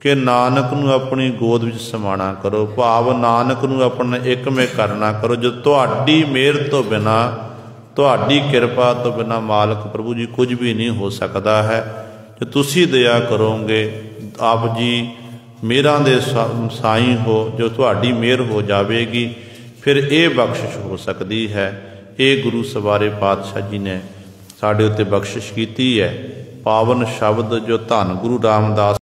ਕਿ ਨਾਨਕ ਨੂੰ ਆਪਣੀ ਗੋਦ ਵਿੱਚ ਸਮਾਣਾ ਕਰੋ, ਭਾਵ ਨਾਨਕ ਨੂੰ ਆਪਣਾ ਇਕਮੇ ਕਰਨਾ ਕਰੋ। ਜੋ ਤੁਹਾਡੀ ਮਿਹਰ ਤੋਂ ਬਿਨਾਂ, ਤੁਹਾਡੀ ਕਿਰਪਾ ਤੋਂ ਬਿਨਾਂ ਮਾਲਕ ਪ੍ਰਭੂ ਜੀ ਕੁਝ ਵੀ ਨਹੀਂ ਹੋ ਸਕਦਾ ਹੈ। ਜੇ ਤੁਸੀਂ ਦਇਆ ਕਰੋਗੇ, ਆਪ ਜੀ ਮਿਹਰਾਂ ਦੇ ਸਾਈਂ ਹੋ, ਜੋ ਤੁਹਾਡੀ ਮਿਹਰ ਹੋ ਜਾਵੇਗੀ, ਫਿਰ ਇਹ ਬਖਸ਼ਿਸ਼ ਹੋ ਸਕਦੀ ਹੈ। ਇਹ ਗੁਰੂ ਸਵਾਰੇ ਪਾਤਸ਼ਾਹ ਜੀ ਨੇ ਸਾਡੇ ਉੱਤੇ ਬਖਸ਼ਿਸ਼ ਕੀਤੀ ਹੈ। ਪਾਵਨ ਸ਼ਬਦ ਜੋ ਧੰਨ ਗੁਰੂ ਰਾਮਦਾਸ